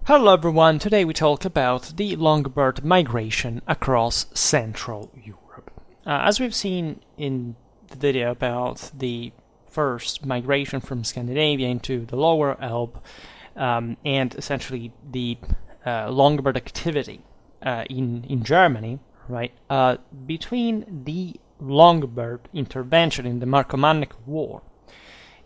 Hello everyone, today we talk about the Longobard migration across Central Europe. As we've seen in the video about the first migration from Scandinavia into the lower Elbe, and essentially the Longobard activity in Germany, right? Between the Longobard intervention in the Marcomannic War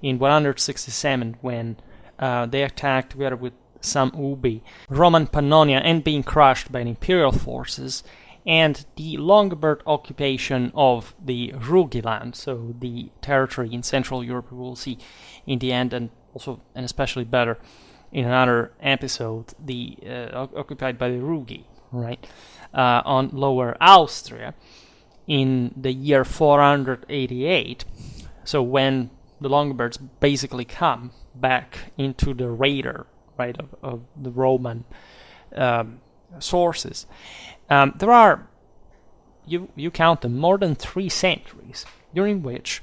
in 167, when they attacked together with some Ubi, Roman Pannonia, and being crushed by the imperial forces, and the Longobard occupation of the Rugiland, so the territory in Central Europe we will see in the end, and also and especially better in another episode, the occupied by the Rugi, right, on Lower Austria in the year 488. So when the Longobards basically come back into the radar, right, of the Roman sources. There are, you count them, more than 3 centuries during which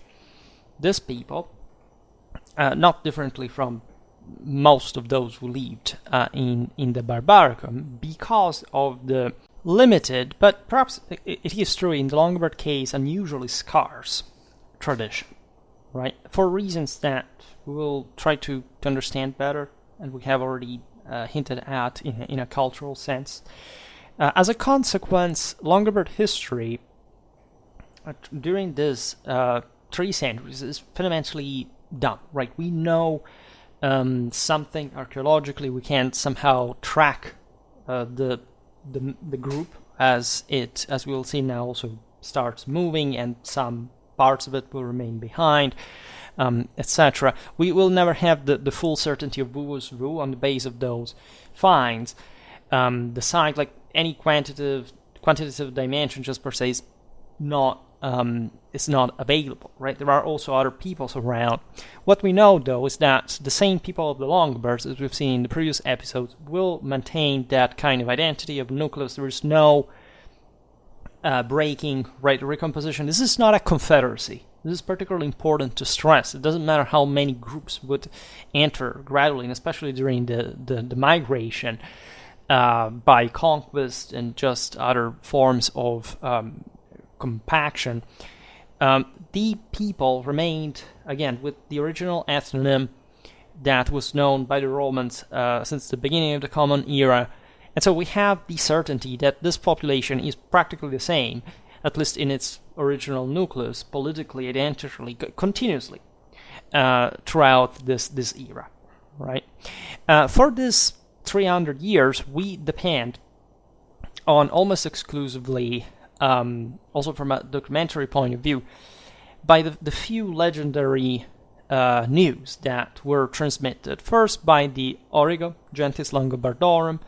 this people, not differently from most of those who lived in the Barbaricum, because of the limited, but perhaps it is true in the Longobard case, unusually scarce tradition, right, for reasons that we will try to understand better, and we have already hinted at in a cultural sense. As a consequence, Longobard history during this 3 centuries is fundamentally done, right? We know something archaeologically, we can somehow track the group as we will see now, also starts moving, and some parts of it will remain behind, etc. We will never have the full certainty of who was who on the base of those finds. The site, like any quantitative dimension, just per se, is not available, right? There are also other peoples around. What we know, though, is that the same people of the Longobards, as we've seen in the previous episodes, will maintain that kind of identity of nucleus. There is no breaking, right, recomposition. This is not a confederacy. This is particularly important to stress. It doesn't matter how many groups would enter gradually, and especially during the migration by conquest and just other forms of compaction. The people remained, again, with the original ethnonym that was known by the Romans since the beginning of the Common Era. And so we have the certainty that this population is practically the same, at least in its original nucleus, politically, identically, continuously throughout this era, right? For this 300 years, we depend on almost exclusively, also from a documentary point of view, by the few legendary news that were transmitted. First by the Origo Gentis Longobardorum,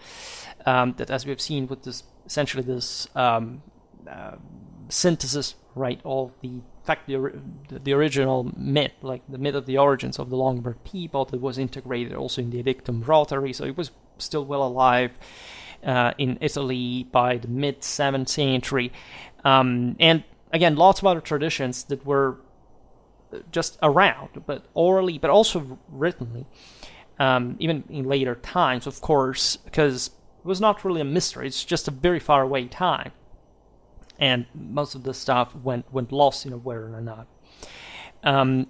that, as we've seen, with this essentially this synthesis, right, of the original myth, like the myth of the origins of the Longobard people, that was integrated also in the Edictum Rotary, so it was still well alive in Italy by the mid-7th century. And again, lots of other traditions that were just around, but orally, but also writtenly, even in later times, of course, because it was not really a mystery, it's just a very far away time. And most of the stuff went lost in a way or another.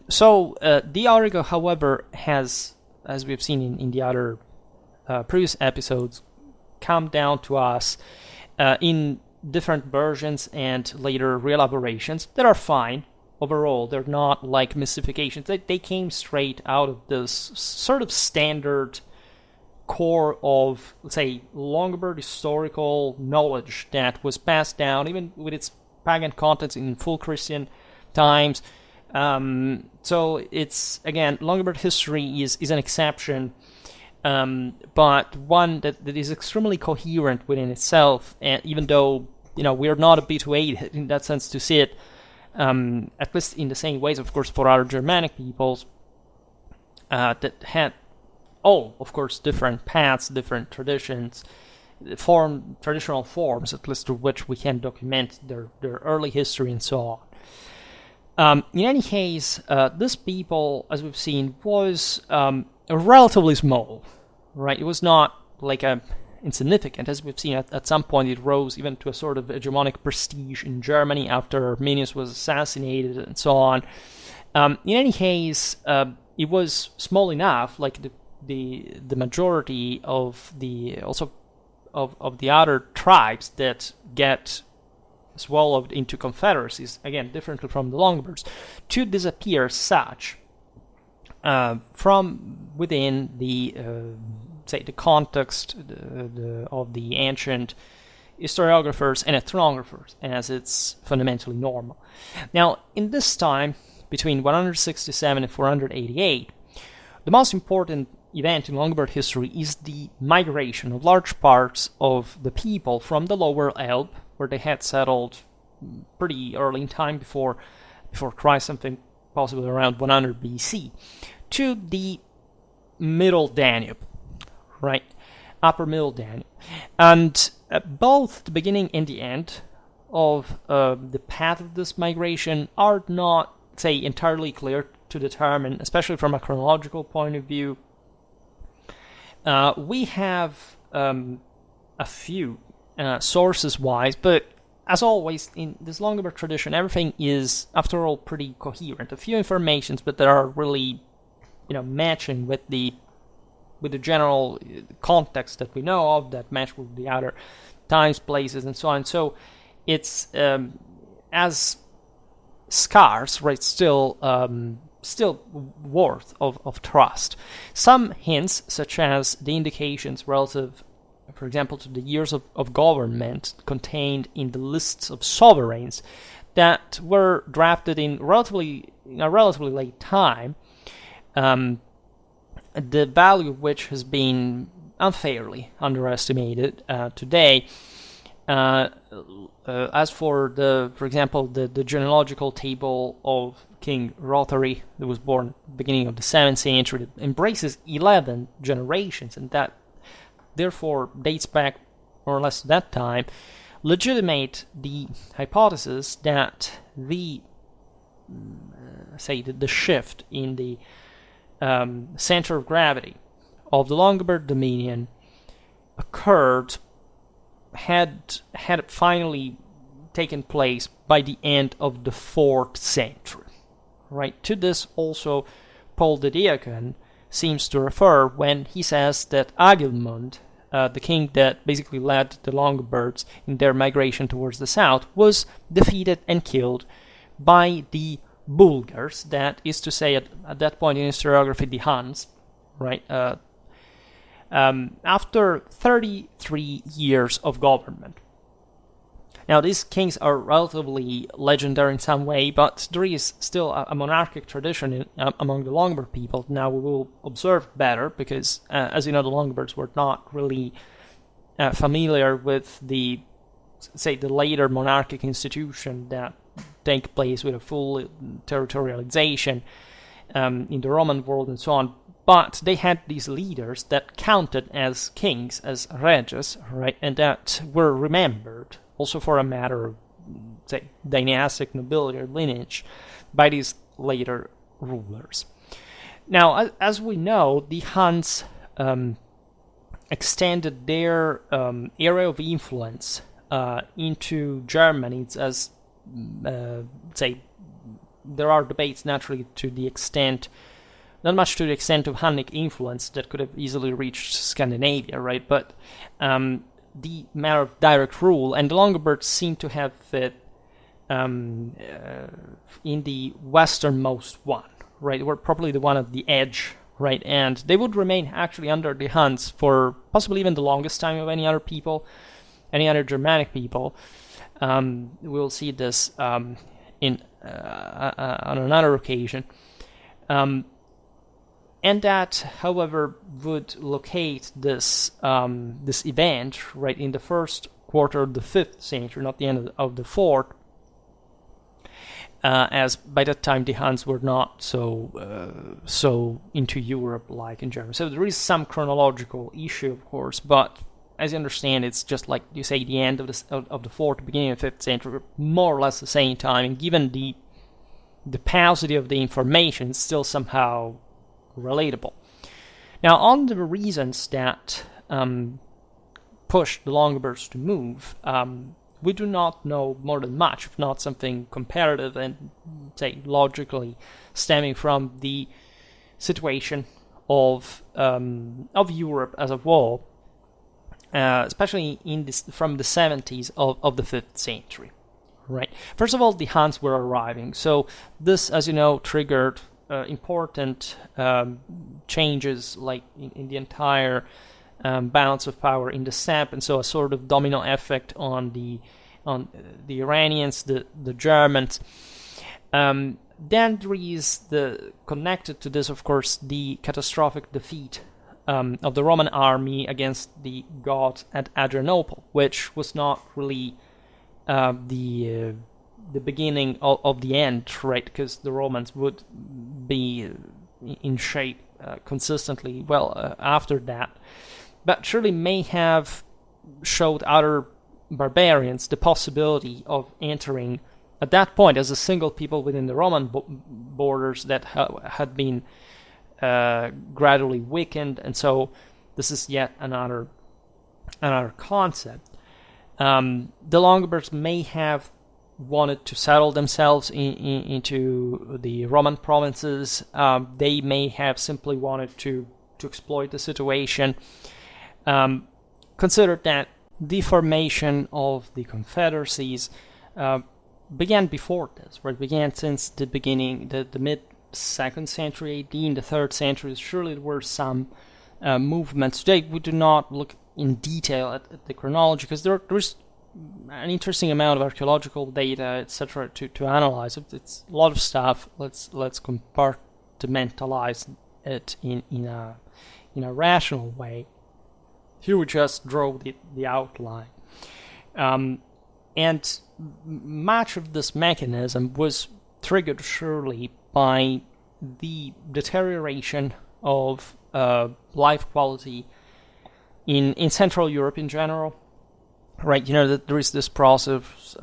So the Origo, however, has, as we've seen in the other previous episodes, come down to us in different versions and later reelaborations that are fine. Overall, they're not like mystifications. They came straight out of this sort of standard core of, let's say, Longobard historical knowledge that was passed down, even with its pagan contents, in full Christian times. So it's, again, Longobard history is an exception, but one that is extremely coherent within itself, and even though, we're not habituated in that sense to see it, at least in the same ways, of course, for other Germanic peoples that had all, of course, different paths, different traditions, traditional forms, at least through which we can document their early history and so on. In any case, this people, as we've seen, was relatively small, right? It was not like a insignificant. As we've seen, at some point it rose even to a sort of hegemonic prestige in Germany after Arminius was assassinated and so on. In any case, it was small enough, like the majority of the other tribes that get swallowed into confederacies, again differently from the Longobards, to disappear as such from within the say the context of the ancient historiographers and ethnographers, as it's fundamentally normal. Now, in this time, between 167 and 488, the most important event in Longobards history is the migration of large parts of the people from the lower Elbe, where they had settled pretty early in time before Christ, something possibly around 100 BC, to the middle Danube, right? Upper middle Danube. And both the beginning and the end of the path of this migration are not, say, entirely clear to determine, especially from a chronological point of view. We have a few sources-wise, but as always in this Longobard tradition, everything is, after all, pretty coherent. A few informations, but that are really, matching with the general context that we know of, that match with the other times, places, and so on. So it's as scarce, right? Still worth of trust. Some hints, such as the indications relative, for example, to the years of government contained in the lists of sovereigns that were drafted in a relatively late time, the value of which has been unfairly underestimated today. As for for example, the genealogical table of King Rothari, that was born at the beginning of the 7th century, that embraces 11 generations, and that therefore dates back more or less to that time, legitimate the hypothesis that the shift in the center of gravity of the Longobard dominion had finally taken place by the end of the 4th century. Right? To this also Paul the Deacon seems to refer when he says that Agilmund, the king that basically led the Longobards in their migration towards the south, was defeated and killed by the Bulgars, that is to say, at that point in historiography, the Huns, right? After 33 years of government. Now, these kings are relatively legendary in some way, but there is still a monarchic tradition among the Longobard people. Now, we will observe better, because, as you know, the Longobards were not really familiar with the later monarchic institution that take place with a full territorialization in the Roman world and so on. But they had these leaders that counted as kings, as reges, right, and that were remembered, also for a matter of, say, dynastic nobility or lineage, by these later rulers. Now, as we know, the Huns extended their area of influence into Germany, as, there are debates naturally to the extent, not much to the extent of Hunnic influence that could have easily reached Scandinavia, right? But the matter of direct rule, and the Longobards seem to have fit in the westernmost one, right? They were probably the one at the edge, right? And they would remain actually under the Huns for possibly even the longest time of any other people, any other Germanic people. We'll see this on another occasion. And that, however, would locate this event right in the first quarter of the 5th century, not the end of the 4th, as by that time the Huns were not so into Europe like in Germany. So there is some chronological issue, of course, but as you understand, it's just like you say, the end of the 4th, beginning of the 5th century, more or less the same time. And given the paucity of the information, it's still somehow relatable. Now, on the reasons that pushed the Longobards to move, we do not know more than much, if not something comparative and, say, logically stemming from the situation of Europe as a whole, especially from the 70s of the 5th century. Right. First of all, the Huns were arriving, so this, as you know, triggered important changes, like in the entire balance of power in the steppe, and so a sort of domino effect on the Iranians, the Germans. Then there is connected to this, of course, the catastrophic defeat of the Roman army against the Goths at Adrianople, which was not really the beginning of the end, right? Because the Romans would be in shape consistently after that, but surely may have showed other barbarians the possibility of entering at that point as a single people within the Roman borders that had been gradually weakened, and so this is yet another concept. The Longobards may have wanted to settle themselves into the Roman provinces. They may have simply wanted to exploit the situation. Consider that the formation of the confederacies began before this, right? Began since the beginning, the mid-2nd century AD. In the 3rd century, surely there were some movements. Today, we do not look in detail at the chronology, because there's an interesting amount of archaeological data, etc., to analyze. It's a lot of stuff. Let's compartmentalize it in a rational way. Here we just draw the outline, and much of this mechanism was triggered surely by the deterioration of life quality in Central Europe in general, right? That there is this process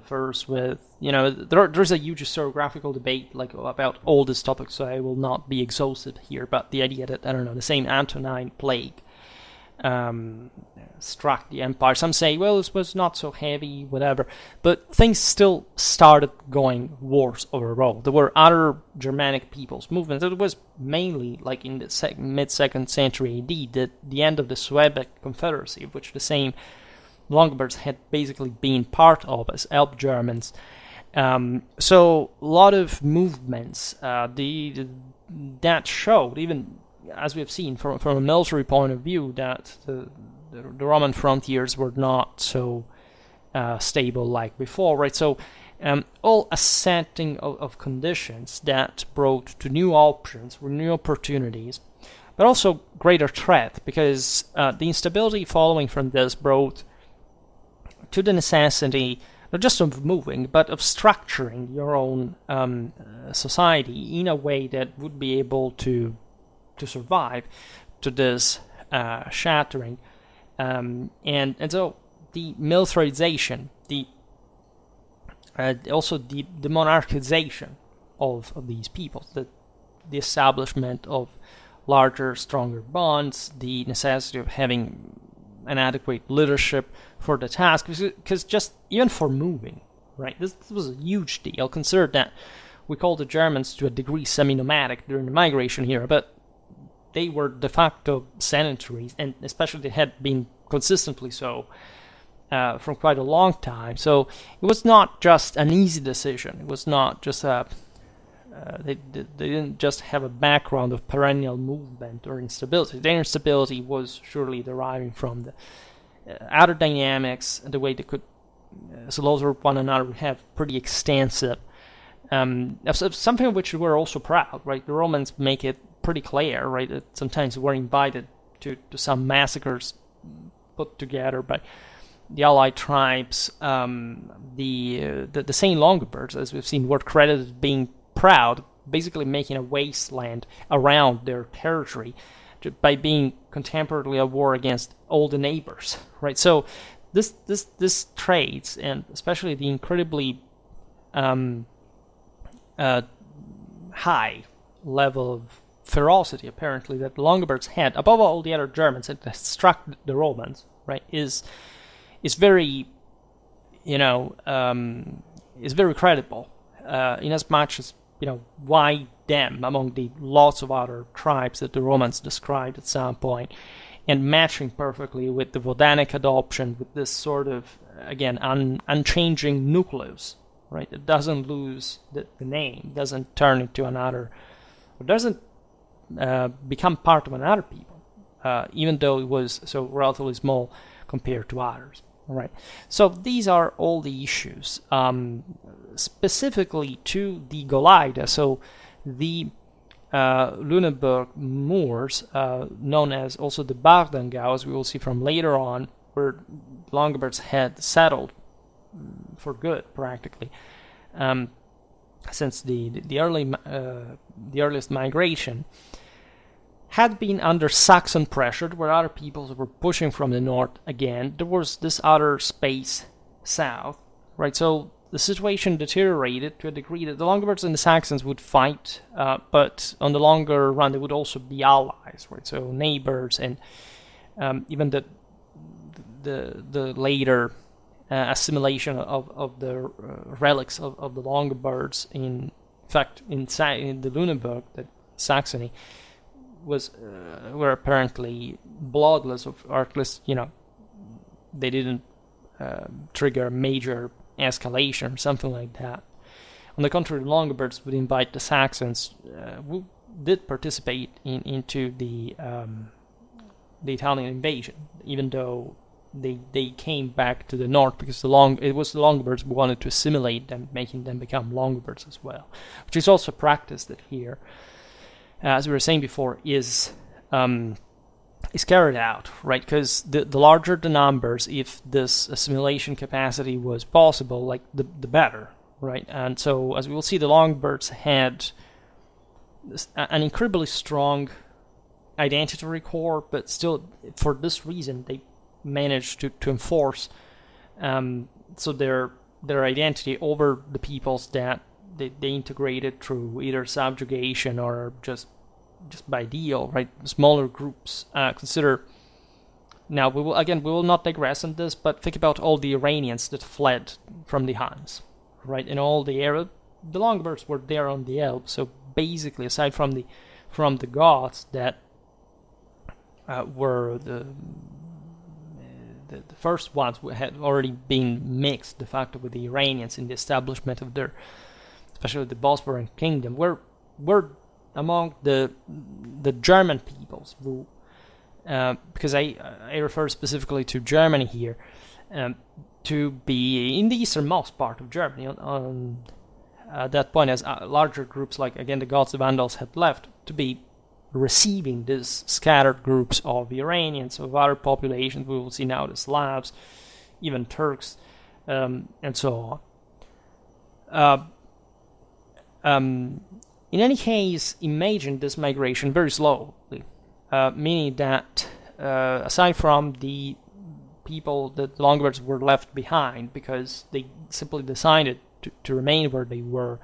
first with, there's a huge historiographical debate about all these topics, so I will not be exhaustive here, but the idea that, the same Antonine plague struck the empire. Some say, well, it was not so heavy, whatever, but things still started going worse overall. There were other Germanic peoples' movements. It was mainly, like in the mid-2nd century AD, the end of the Suebic Confederacy, of which the same Longobards had basically been part of as Alp Germans. So a lot of movements that showed, even as we have seen from a military point of view, that the Roman frontiers were not so stable like before, right? So all a setting of conditions that brought to new options, new opportunities, but also greater threat, because the instability following from this brought to the necessity not just of moving, but of structuring your own society in a way that would be able to survive to this shattering, and so the militarization, also the monarchization of these peoples, the establishment of larger, stronger bonds, the necessity of having an adequate leadership for the task, because just even for moving, right, this was a huge deal. Consider that we call the Germans to a degree semi-nomadic during the migration era, but they were de facto sedentary, and especially they had been consistently so from quite a long time. So it was not just an easy decision. It was not just they didn't just have a background of perennial movement or instability. Their instability was surely deriving from the outer dynamics, and the way they could slaughter one another, have pretty extensive something of which we were also proud, right? The Romans make it pretty clear, right, that sometimes were invited to some massacres put together by the allied tribes. The same Longobards, as we've seen, were credited as being proud, basically making a wasteland around their territory by being contemporarily at war against all the neighbors, right? So this traits, and especially the incredibly high level of ferocity, apparently, that the Longobards had, above all the other Germans, that struck the Romans, right, is very, is very credible, in as much as, why them among the lots of other tribes that the Romans described at some point, and matching perfectly with the Vodanic adoption, with this sort of, again, unchanging nucleus, right? It doesn't lose the name, doesn't turn into another, or doesn't become part of another people, even though it was so relatively small compared to others. All right. So these are all the issues. Specifically to the Golaida, so the Lunenburg Moors, known as also the Bardengau, as we will see from later on, where Longobards had settled for good, practically, since the earliest migration, had been under Saxon pressure, where other peoples were pushing from the north again. There was this other space south, right? So the situation deteriorated to a degree that the Longobards and the Saxons would fight, but on the longer run they would also be allies, right? So neighbors, and even the later assimilation of the relics of the Longobards, in fact, in the Lunenburg, that Saxony, were apparently bloodless, or at least, they didn't trigger a major escalation or something like that. On the contrary, the Longobards would invite the Saxons, who did participate into the Italian invasion, even though they came back to the north, because it was the Longobards who wanted to assimilate them, making them become Longobards as well, which is also a practice that here, as we were saying before, is carried out, right? Because the larger the numbers, if this assimilation capacity was possible, like the better, right? And so, as we will see, the Longobards had an incredibly strong identitary core, but still, for this reason, they managed to enforce so their identity over the peoples that they integrated through either subjugation or just by deal, right? Smaller groups. Consider, now we will not digress on this, but think about all the Iranians that fled from the Huns, right? In all the area, the Longobards were there on the Elbe, so basically, aside from the Goths that were the first ones who had already been mixed de facto with the Iranians in the establishment of their, especially the Bosphorian kingdom, were among the German peoples who, because I refer specifically to Germany here, to be in the easternmost part of Germany on at that point, as larger groups like, again, the Goths, the Vandals had left, to be receiving these scattered groups of Iranians, of other populations. We will see now the Slavs, even Turks, and so on. In any case, imagine this migration very slowly, meaning that aside from the people that the Longobards were left behind because they simply decided to remain where they were,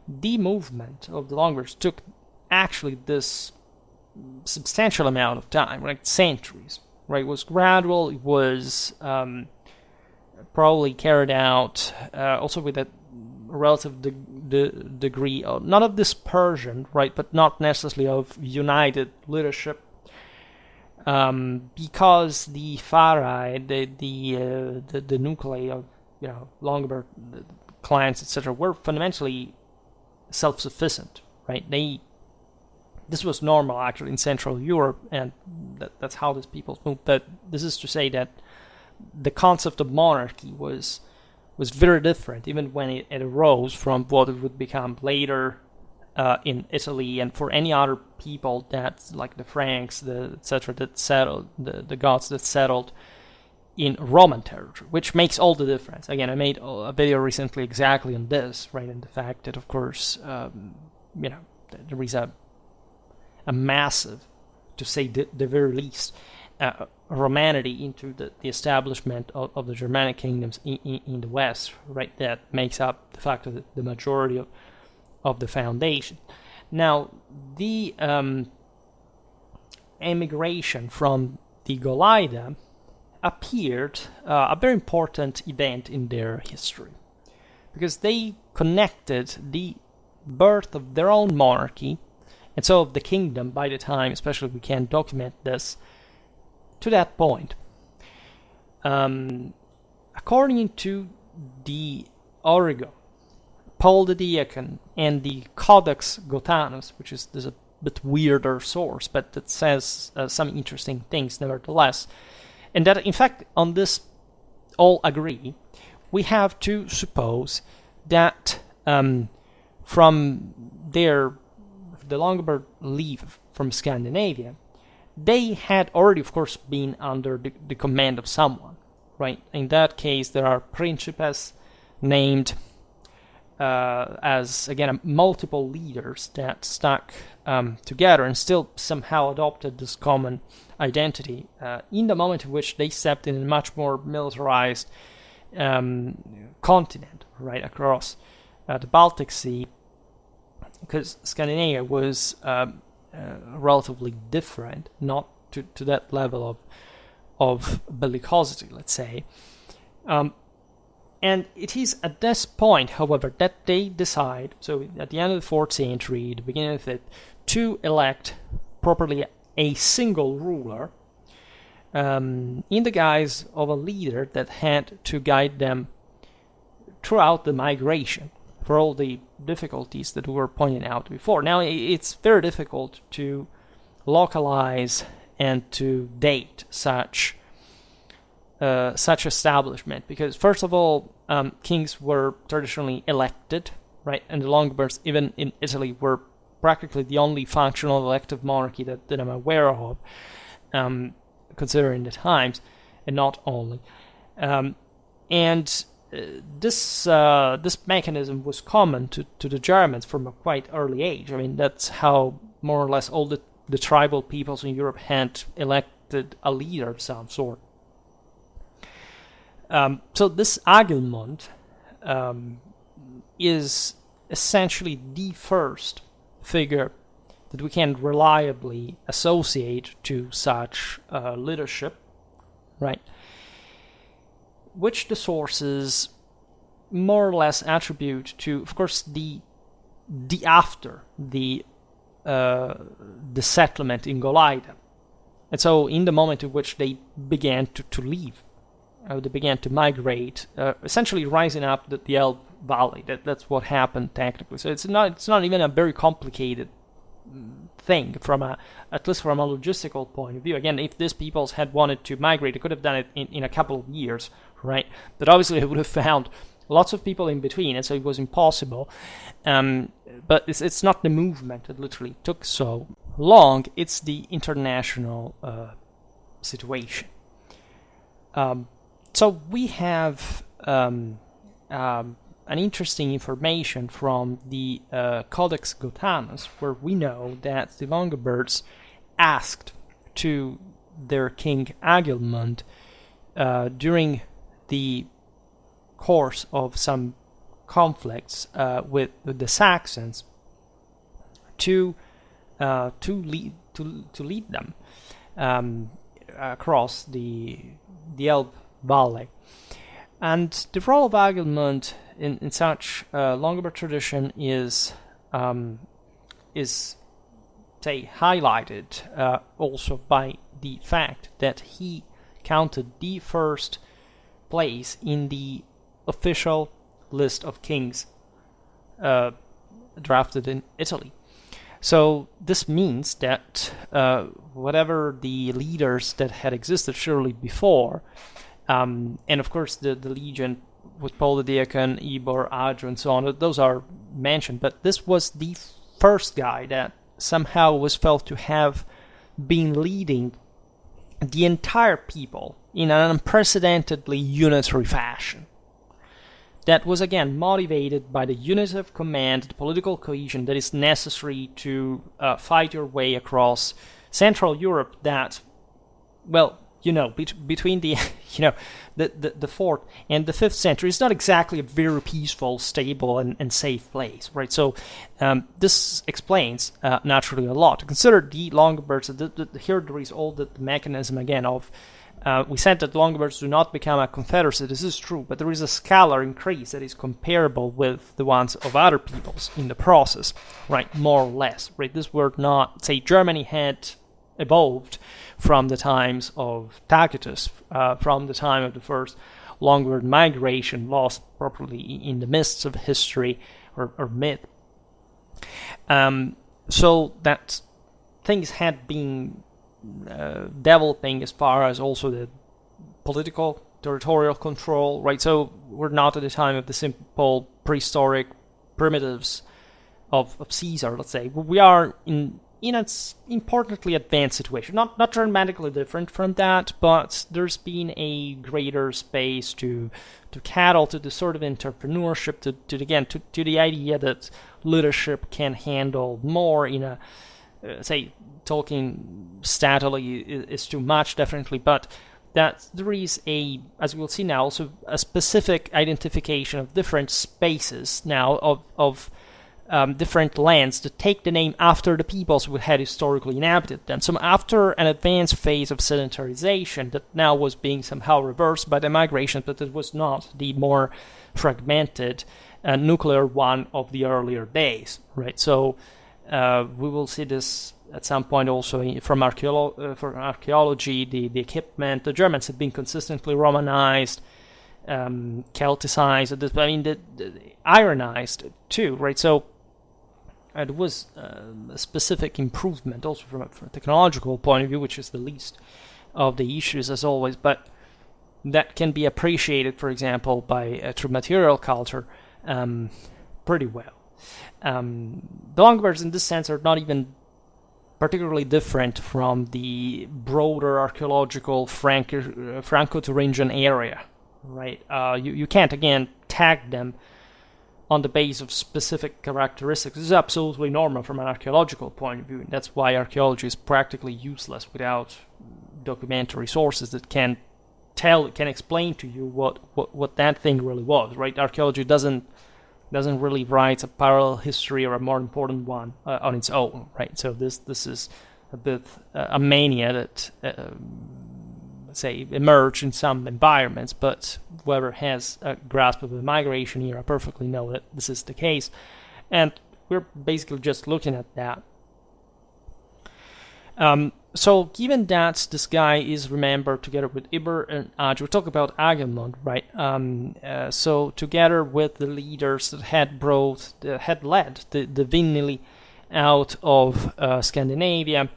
the movement of the Longobards took actually this substantial amount of time, like centuries, right? It was gradual, it was probably carried out also with a relative degree of, not of dispersion, right, but not necessarily of united leadership, because the Pharai, the nuclei of Longobard clans, etc., were fundamentally self-sufficient, right? This was normal actually in Central Europe, and that's how these peoples moved. But this is to say that the concept of monarchy was very different, even when it arose from what it would become later in Italy, and for any other people that, like the Franks, etc., that settled, the Goths that settled in Roman territory, which makes all the difference. Again, I made a video recently exactly on this, right, and the fact that, of course, there is a massive, to say the very least, Romanity into the establishment of the Germanic kingdoms in the West, right? That makes up the fact of the majority of the foundation. Now, the emigration from the Golaida appeared a very important event in their history, because they connected the birth of their own monarchy, and so of the kingdom by the time, especially we can document this, to that point. According to the Origo, Paul the Deacon, and the Codex Gotanus, which is a bit weirder source, but it says some interesting things nevertheless, and that in fact on this all agree, we have to suppose that from the Longobard leave from Scandinavia, they had already, of course, been under the command of someone, right? In that case, there are principes named as, again, multiple leaders that stuck together and still somehow adopted this common identity in the moment in which they stepped in a much more militarized continent, right, across the Baltic Sea, because Scandinavia was relatively different, not to that level of bellicosity, let's say. And it is at this point, however, that they decide, so at the end of the 4th century, the beginning of it, to elect properly a single ruler in the guise of a leader that had to guide them throughout the migration for all the difficulties that we were pointing out before. Now, it's very difficult to localize and to date such establishment, because first of all, kings were traditionally elected, right? And the Longobards, even in Italy, were practically the only functional elective monarchy that I'm aware of, considering the times, and not only. This mechanism was common to the Germans from a quite early age. I mean, that's how more or less all the tribal peoples in Europe had elected a leader of some sort. So this Agilmund is essentially the first figure that we can reliably associate to such leadership, right? Which the sources more or less attribute to, of course, the after the settlement in Golaida, and so in the moment in which they began to leave. They began to migrate, essentially rising up the Elbe Valley. That's what happened technically. So it's not even a very complicated thing at least from a logistical point of view. Again, if these peoples had wanted to migrate, they could have done it in a couple of years, right? But obviously, they would have found lots of people in between, and so it was impossible. But it's not the movement that literally took so long. It's the international situation. So we have an interesting information from the Codex Gotanus, where we know that the Longobards asked to their king Agilmund during the course of some conflicts with the Saxons to lead them across the Elbe Valley. And the role of Agilmund in such Longobards tradition is say, highlighted also by the fact that he counted the first place in the official list of kings drafted in Italy. So this means that whatever the leaders that had existed surely before, and of course the legion with Paul the Deacon, Ibor, Adjo, and so on, those are mentioned, but this was the first guy that somehow was felt to have been leading the entire people in an unprecedentedly unitary fashion. That was again motivated by the unity of command, the political cohesion that is necessary to fight your way across Central Europe that, well, between the the 4th and the 5th century, it's not exactly a very peaceful, stable, and safe place, right? So this explains naturally a lot. Consider the Longobards. Here there is all the mechanism again of. We said that Longobards do not become a confederacy. This is true, but there is a scalar increase that is comparable with the ones of other peoples in the process, right? More or less, right? This were not, say, Germany had evolved from the times of Tacitus, from the time of the first Longobards migration, lost properly in the mists of history or myth. So that things had been developing as far as also the political territorial control, right? So we're not at the time of the simple prehistoric primitives of Caesar, let's say. We are in an importantly advanced situation, not dramatically different from that, but there's been a greater space to cattle, to the sort of entrepreneurship, to the idea that leadership can handle more in a say, talking statally is too much, definitely, but that there is as we'll see now, also a specific identification of different spaces now of different lands that take the name after the peoples who had historically inhabited them. So after an advanced phase of sedentarization that now was being somehow reversed by the migration, but it was not the more fragmented nuclear one of the earlier days, right? So we will see this at some point also from archaeology, the equipment. The Germans had been consistently Romanized, Celticized, the ironized too, right? So it was a specific improvement also from a technological point of view, which is the least of the issues as always, but that can be appreciated, for example, by through material culture pretty well. The Longobards in this sense are not even particularly different from the broader archaeological Franco-Thuringian area, right? You can't, again, tag them on the basis of specific characteristics. This is absolutely normal from an archaeological point of view, and that's why archaeology is practically useless without documentary sources that can explain to you what that thing really was, right? Archaeology doesn't really write a parallel history or a more important one on its own, right? So this is a bit a mania that, say, emerged in some environments, but whoever has a grasp of the migration era perfectly know that this is the case, and we're basically just looking at that. So given that this guy is remembered together with Iber and Aj, we talk about Agamemnon, right? So together with the leaders that had led the Vinili out of Scandinavia,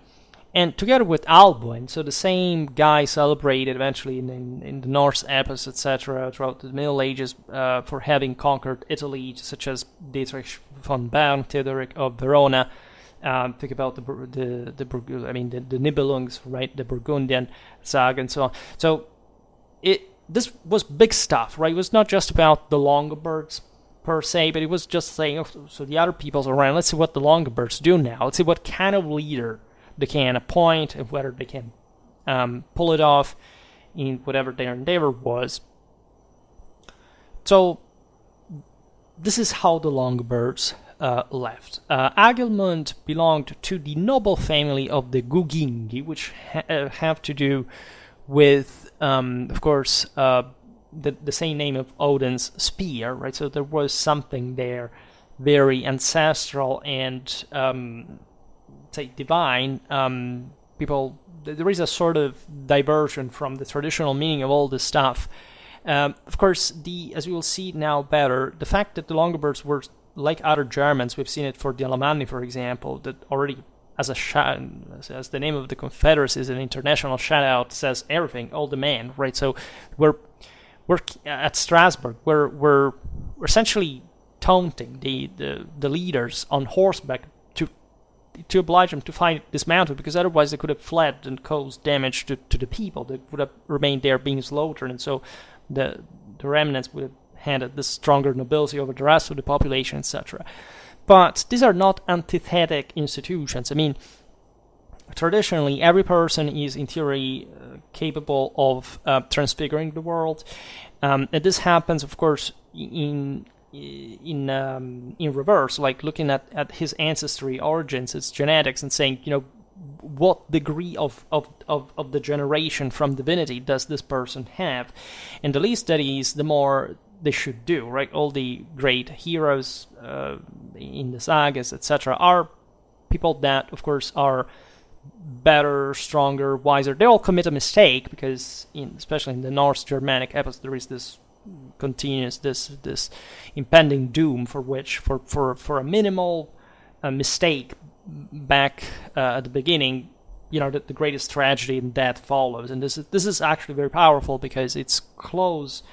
and together with Alboin, so the same guy celebrated eventually in the Norse epics, etc., throughout the Middle Ages for having conquered Italy, such as Dietrich von Bern, Theodoric of Verona. Think about the Nibelungs, right? The Burgundian saga and so on. So this was big stuff, right? It was not just about the Longobards per se, but it was just saying, oh, so the other peoples around, let's see what the Longobards do now. Let's see what kind of leader they can appoint and whether they can pull it off in whatever their endeavor was. So this is how the Longobards left. Agilmund belonged to the noble family of the Gugingi, which have to do with, of course, the same name of Odin's spear, right? So there was something there very ancestral and, say, divine. There is a sort of diversion from the traditional meaning of all this stuff. Of course, as we will see now better, the fact that the Longobards were like other Germans, we've seen it for the Alemanni, for example, that already as the name of the Confederacy is an international shout-out, says everything, all demand, right? So we're at Strasbourg, we're essentially taunting the leaders on horseback to oblige them to find dismounted, because otherwise they could have fled and caused damage to the people that would have remained there being slaughtered, and so the remnants would have handed this stronger nobility over the rest of the population, etc. But these are not antithetic institutions. I mean, traditionally every person is in theory capable of transfiguring the world, and this happens, of course, in reverse, like looking at his ancestry, origins, its genetics, and saying, what degree of the generation from divinity does this person have? And the least that is, the more they should do, right? All the great heroes in the sagas, etc., are people that, of course, are better, stronger, wiser. They all commit a mistake because, especially in the Norse Germanic epos, there is this continuous, this impending doom for which, for a minimal mistake back at the beginning, the greatest tragedy and death follows. And this is actually very powerful because it's closer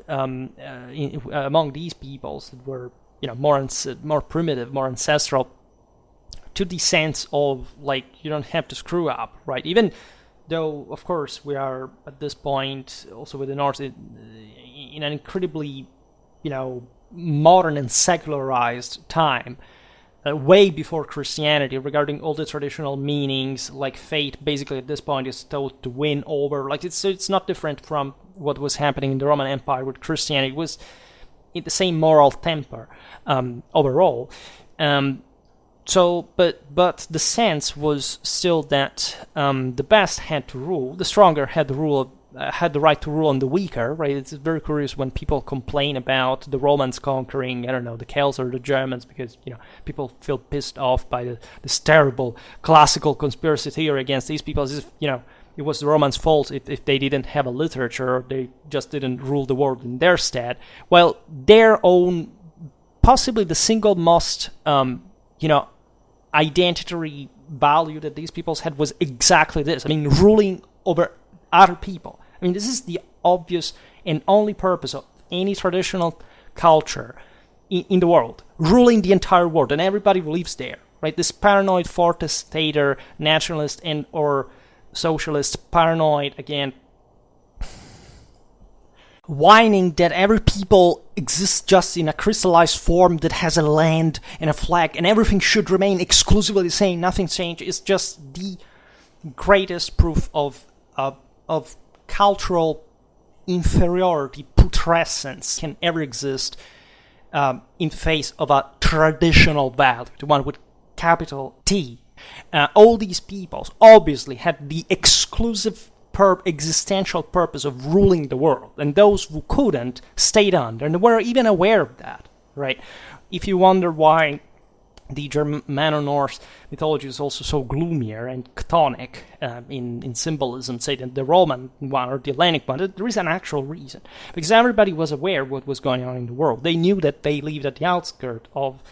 among these peoples that were more primitive, more ancestral, to the sense of like you don't have to screw up, right? Even though, of course, we are at this point also with the North in an incredibly modern and secularized time, way before Christianity, regarding all the traditional meanings, like fate basically at this point is told to win over. Like it's not different from what was happening in the Roman Empire with Christianity. It was in the same moral temper overall. But the sense was still that the best had to rule, the stronger had the right to rule on the weaker, right? It's very curious when people complain about the Romans conquering, the Celts or the Germans, because, people feel pissed off by this terrible classical conspiracy theory against these people, as if, it was the Romans' fault if they didn't have a literature, or they just didn't rule the world in their stead. Well, their own, possibly the single most, identitary value that these peoples had was exactly this. Ruling over other people. This is the obvious and only purpose of any traditional culture in the world, ruling the entire world, and everybody who lives there, right? This paranoid fortestator, nationalist and or socialist, paranoid, again, whining that every people exists just in a crystallized form that has a land and a flag, and everything should remain exclusively the same, nothing changed, is just the greatest proof of cultural inferiority, putrescence can ever exist in face of a traditional value, the one with capital T. All these peoples obviously had the exclusive existential purpose of ruling the world, and those who couldn't stayed under, and were even aware of that, right? If you wonder why the Germano-Norse mythology is also so gloomier and chthonic in symbolism, say, than the Roman one or the Hellenic one, there is an actual reason. Because everybody was aware of what was going on in the world. They knew that they lived at the outskirts of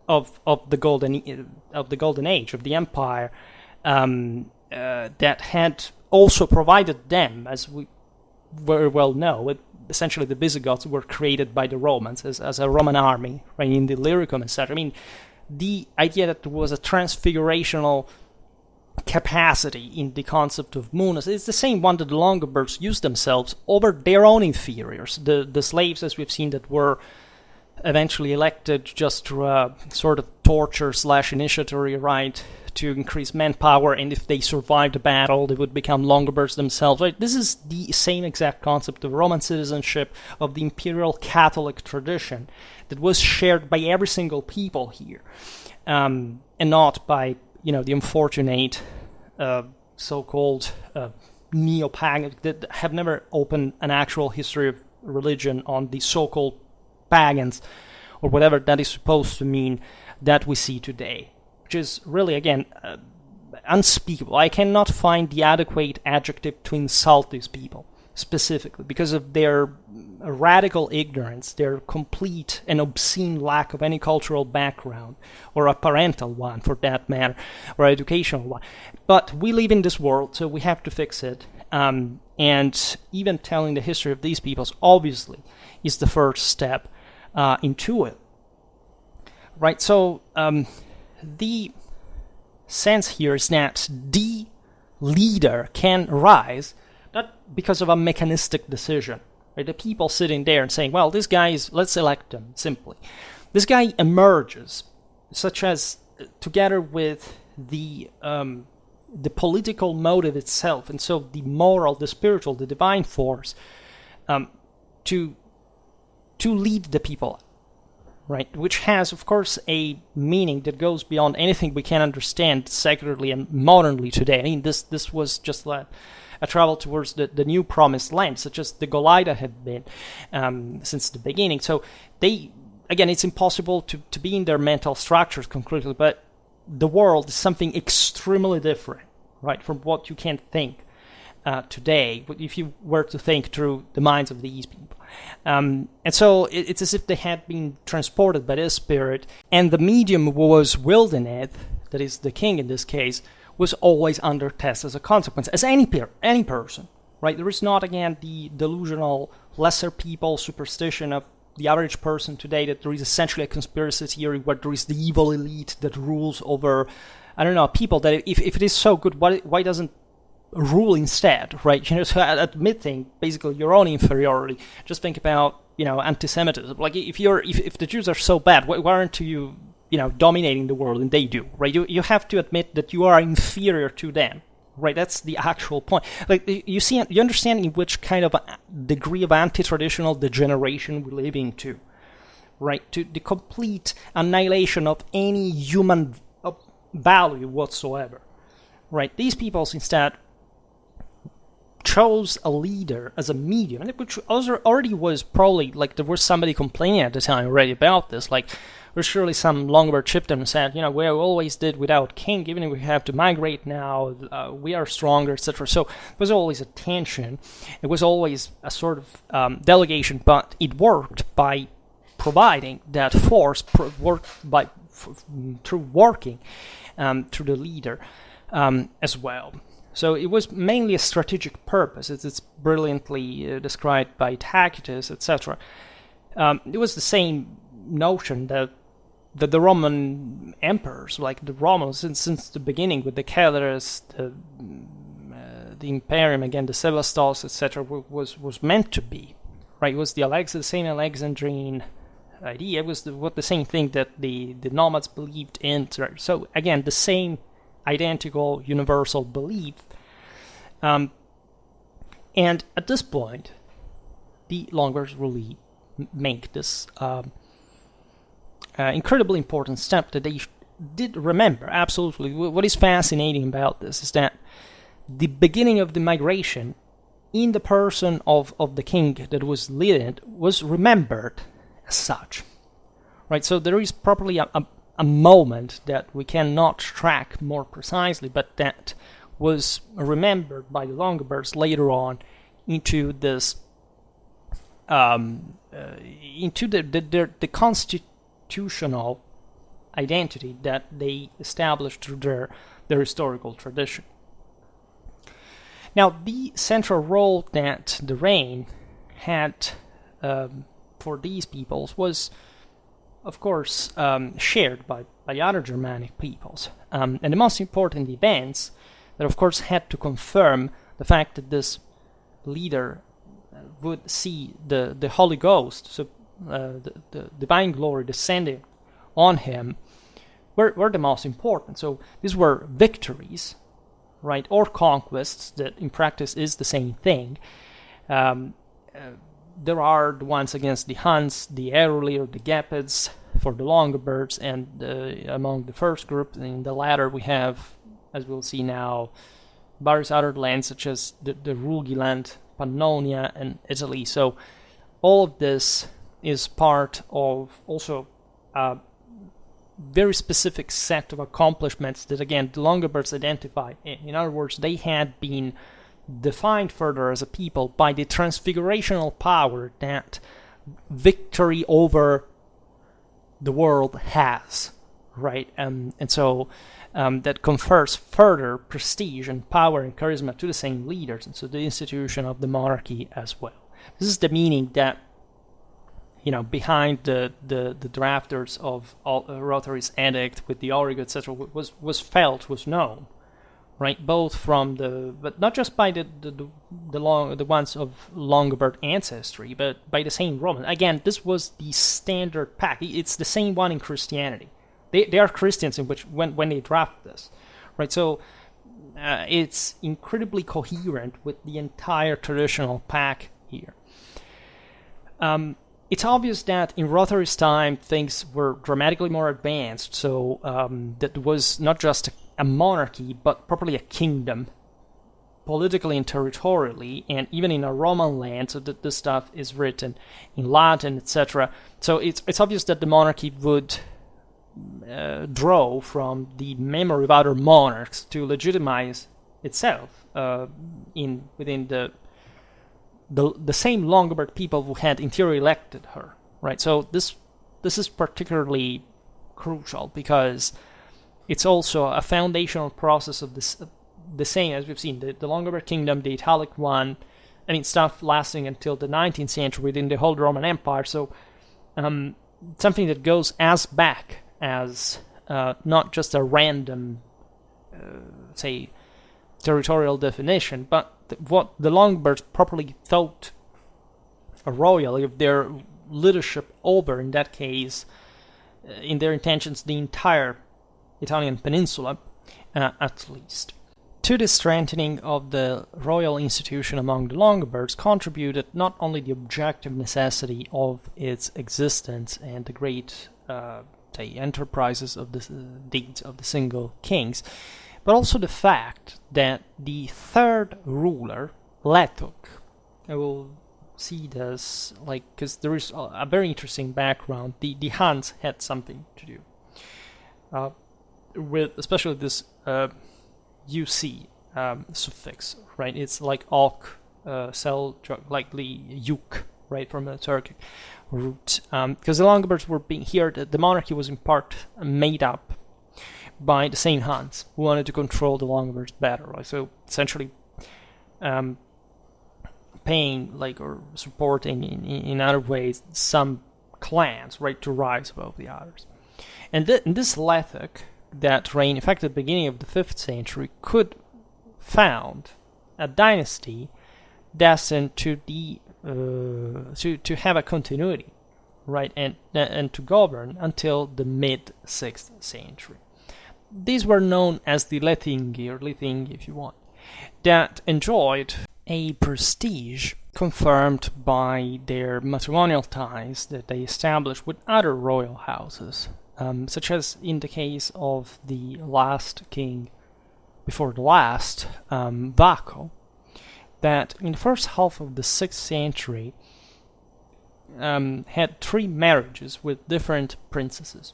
the golden age of the empire that had also provided them, as we very well know. Essentially, the Visigoths were created by the Romans as a Roman army, right, in the Illyricum, etc. The idea that there was a transfigurational capacity in the concept of moon is the same one that the Longobards used themselves over their own inferiors, the slaves, as we've seen, that were eventually elected just through a sort of torture/initiatory right to increase manpower, and if they survived the battle, they would become Longobards themselves. Right? This is the same exact concept of Roman citizenship, of the imperial Catholic tradition that was shared by every single people here, and not by the unfortunate so-called neo-pagans that have never opened an actual history of religion on the so-called pagans, or whatever that is supposed to mean, that we see today, which is really, again, unspeakable. I cannot find the adequate adjective to insult these people specifically because of their radical ignorance, their complete and obscene lack of any cultural background, or a parental one for that matter, or educational one. But we live in this world, so we have to fix it. And even telling the history of these peoples obviously is the first step into it. Right, so the sense here is that the leader can rise not because of a mechanistic decision. Right? The people sitting there and saying, well, this guy is, let's elect him, simply. This guy emerges, such as together with the political motive itself, and so the moral, the spiritual, the divine force, to lead the people, right? Which has, of course, a meaning that goes beyond anything we can understand secularly and modernly today. I mean, this was just a travel towards the new promised land, such as the Golaida have been since the beginning. So again, it's impossible to be in their mental structures concretely, but the world is something extremely different, right, from what you can think today, if you were to think through the minds of these people. And so it's as if they had been transported by this spirit, and the medium was Wildeneth, that is the king in this case, was always under test as a consequence, as any person, right? There is not, again, the delusional lesser people superstition of the average person today that there is essentially a conspiracy theory where there is the evil elite that rules over, I don't know, people that if it is so good, why doesn't rule instead, right? So admitting basically your own inferiority. Just think about, anti-Semitism. Like if the Jews are so bad, why aren't you, dominating the world? And they do, right? You have to admit that you are inferior to them. Right, that's the actual point. Like you understand in which kind of degree of anti-traditional degeneration we live into, right? To the complete annihilation of any human value whatsoever, right? These peoples instead chose a leader as a medium, which already was probably, like, there was somebody complaining at the time already about this, like, there's surely some Longobard chieftain said, we always did without king, even if we have to migrate now, we are stronger, etc. So there was always a tension. It was always a sort of delegation, but it worked by providing that force, through working through the leader as well. So it was mainly a strategic purpose. It's brilliantly described by Tacitus, etc. It was the same notion that the Roman emperors, like the Romans, since the beginning with the Caelars, the Imperium, again, the Sebastals, etc., was meant to be, right? It was the same Alexandrine idea. It was the same thing that the nomads believed in. So again, the same identical universal belief. And at this point, the Longobards really make this incredibly important step that they did remember. Absolutely. What is fascinating about this is that the beginning of the migration in the person of the king that was leading it was remembered as such. Right? So there is probably a moment that we cannot track more precisely, but that was remembered by the Longobards later on into this into the constitutional identity that they established through their historical tradition. Now, the central role that the reign had for these peoples was, of course, shared by other Germanic peoples. And the most important events that, of course, had to confirm the fact that this leader would see the Holy Ghost, so the divine glory descending on him, were the most important. So these were victories, right, or conquests, that in practice is the same thing. There are the ones against the Huns, the Aeruli or the Gepids for the Longobards, and among the first group. In the latter we have, as we'll see now, various other lands such as the Rugi land, Pannonia, and Italy. So all of this is part of also a very specific set of accomplishments that, again, the Longobards identified. In other words, they had been defined further as a people by the transfigurational power that victory over the world has, right? And so that confers further prestige and power and charisma to the same leaders, and so the institution of the monarchy as well. This is the meaning that, behind the drafters of Rotary's edict with the Origo, etc., was felt, was known, right? Both from but not just by the ones of Longobard ancestry, but by the same Roman. Again, this was the standard pact. It's the same one in Christianity, they are Christians in which when they draft this, right? So it's incredibly coherent with the entire traditional pack here. It's obvious that in Rothary's time things were dramatically more advanced, so that was not just a monarchy, but properly a kingdom, politically and territorially, and even in a Roman land, so that this stuff is written in Latin, etc. So it's obvious that the monarchy would draw from the memory of other monarchs to legitimize itself within the same Longobard people who had in theory elected her, right? So this is particularly crucial because it's also a foundational process of this, the same as we've seen, the Longobard kingdom, the Italic one, I mean, stuff lasting until the 19th century within the whole Roman Empire. So something that goes as back as not just a random, say, territorial definition, but what the Longobards properly thought a royal, if their leadership over, in that case, in their intentions, the entire Italian peninsula, at least. To the strengthening of the royal institution among the Longobards contributed not only the objective necessity of its existence and the great enterprises of the deeds of the single kings, but also the fact that the third ruler, Letuk, I will see this, because there is a very interesting background. The Huns had something to do with, especially this UC suffix, right? It's like ok, like the yuk, right, from the Turkic root. Because the Longobards were being here, the monarchy was in part made up by the same Huns who wanted to control the Longobards better, right? So essentially paying or supporting in other ways some clans, right, to rise above the others. And this Letuk that reigned, in fact, at the beginning of the 5th century, could found a dynasty destined to have a continuity, right, and to govern until the mid-6th century. These were known as the Lethingi, or Lithingi if you want, that enjoyed a prestige confirmed by their matrimonial ties that they established with other royal houses, such as in the case of the last king before the last, Vaco, that in the first half of the 6th century had 3 marriages with different princesses.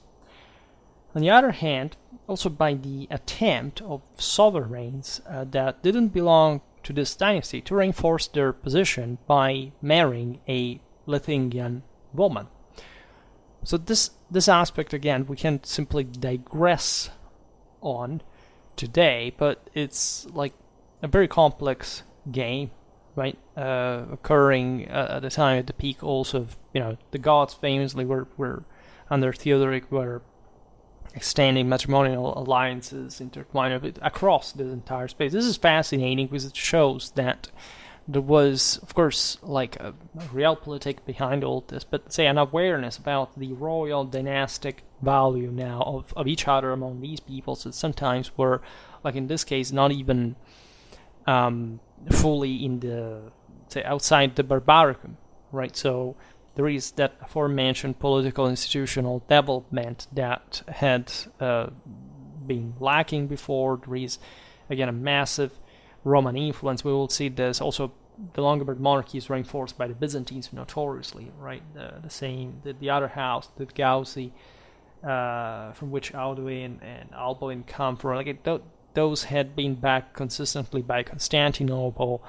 On the other hand, also by the attempt of sovereigns that didn't belong to this dynasty to reinforce their position by marrying a Lithingian woman. So this aspect, again, we can simply digress on today, but it's like a very complex game, right? Occurring at the time, at the peak also of, the Goths famously were under Theodoric were extending matrimonial alliances intertwined across this entire space. This is fascinating because it shows that there was, of course, a realpolitik behind all this, but say an awareness about the royal dynastic value now of each other among these peoples that sometimes were, like in this case, not even fully in the, say, outside the barbaricum, right? So there is that aforementioned political institutional development that had been lacking before. There is, again, a massive Roman influence. We will see this also. The Longobard monarchy is reinforced by the Byzantines notoriously, right? The other house, the Gauzi, from which Alduin and Alboin come from. Those had been backed consistently by Constantinople.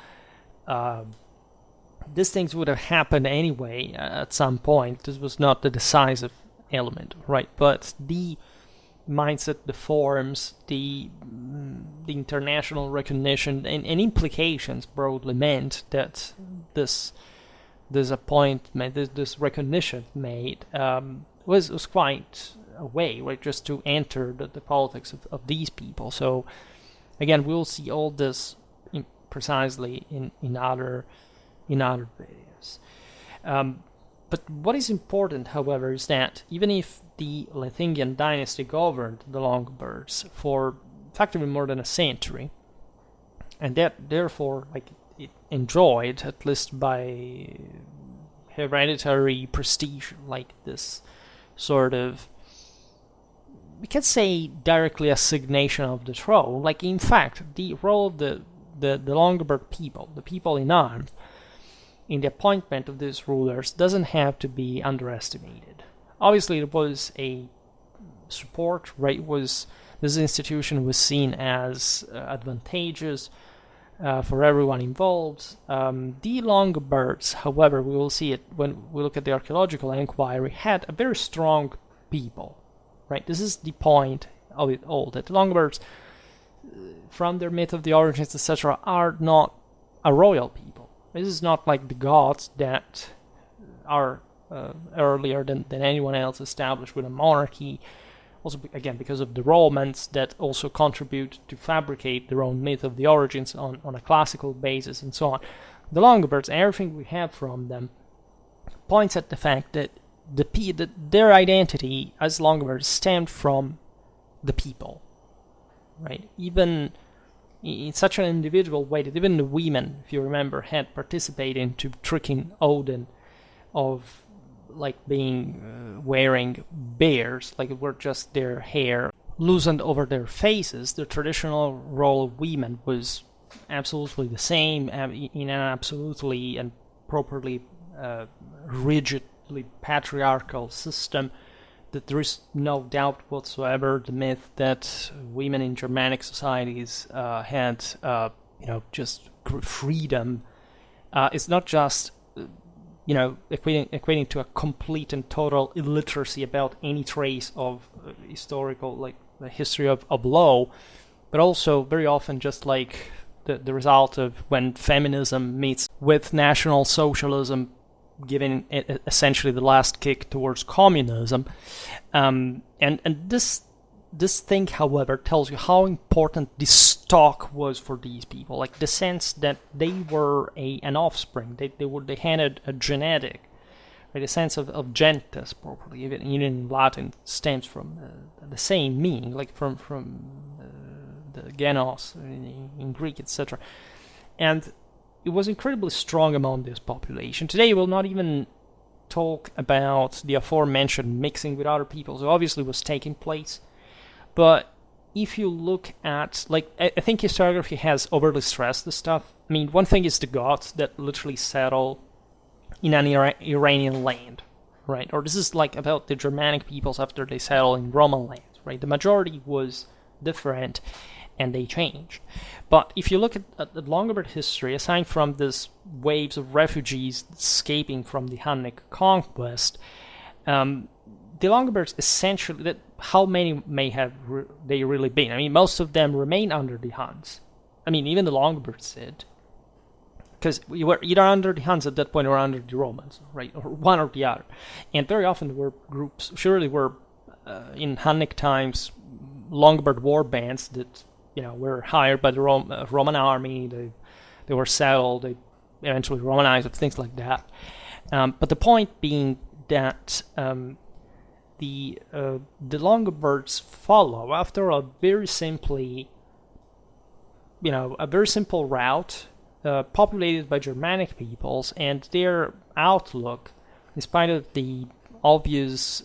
These things would have happened anyway at some point. This was not the decisive element, right? But the mindset, the forms, the international recognition, and implications broadly meant that this appointment, this recognition made was quite a way, right, just to enter the politics of these people. So again, we'll see all this precisely in other videos. But what is important, however, is that even if the Lithuanian dynasty governed the Longobards for effectively more than a century, and that therefore it enjoyed, at least by hereditary prestige, like this sort of, we can say directly assignation of the throne. Like in fact, the role of the Longobard people, the people in arms, in the appointment of these rulers doesn't have to be underestimated. Obviously, it was a support, right? This institution was seen as advantageous for everyone involved. The Longobards, however, we will see it when we look at the archaeological inquiry, had a very strong people, right? This is the point of it all, that the Longobards, from their myth of the origins, etc., are not a royal people. This is not like the Goths that are earlier than anyone else established with a monarchy. Also, again, because of the Romans that also contribute to fabricate their own myth of the origins on a classical basis and so on. The Longobards, everything we have from them, points at the fact that their identity as Longobards stemmed from the people, right? Even in such an individual way that even the women, if you remember, had participated into tricking Odin of being wearing bears, like it were just their hair loosened over their faces. The traditional role of women was absolutely the same in an absolutely and properly rigidly patriarchal system. That there is no doubt whatsoever the myth that women in Germanic societies had, just freedom. It's not just, equating to a complete and total illiteracy about any trace of historical, the history of law, but also very often just like the result of when feminism meets with National Socialism, giving it essentially the last kick towards communism. And this thing, however, tells you how important this stock was for these people, like the sense that they were an offspring, they had a genetic, right? The sense of gentes, properly, even in Latin, stems from the same meaning, like from the genos in Greek, etc. And it was incredibly strong among this population. Today, we'll not even talk about the aforementioned mixing with other peoples. It obviously was taking place. But if you look at, I think historiography has overly stressed this stuff. I mean, one thing is the Goths that literally settle in an Iranian land, right? Or this is about the Germanic peoples after they settle in Roman lands, right? The majority was different, and they changed. But if you look at the Longobard history, aside from these waves of refugees escaping from the Hunnic conquest, the Longobards essentially, how many may have they really been? I mean, most of them remain under the Huns. I mean, even the Longobards did. Because we were either under the Huns at that point or under the Romans, right? Or one or the other. And very often there were groups, surely were in Hunnic times, Longobard war bands that were hired by the Roman army. They were settled. They eventually Romanized, things like that. But the point being that the Longobards follow after a very simple route, populated by Germanic peoples, and their outlook, in spite of the obvious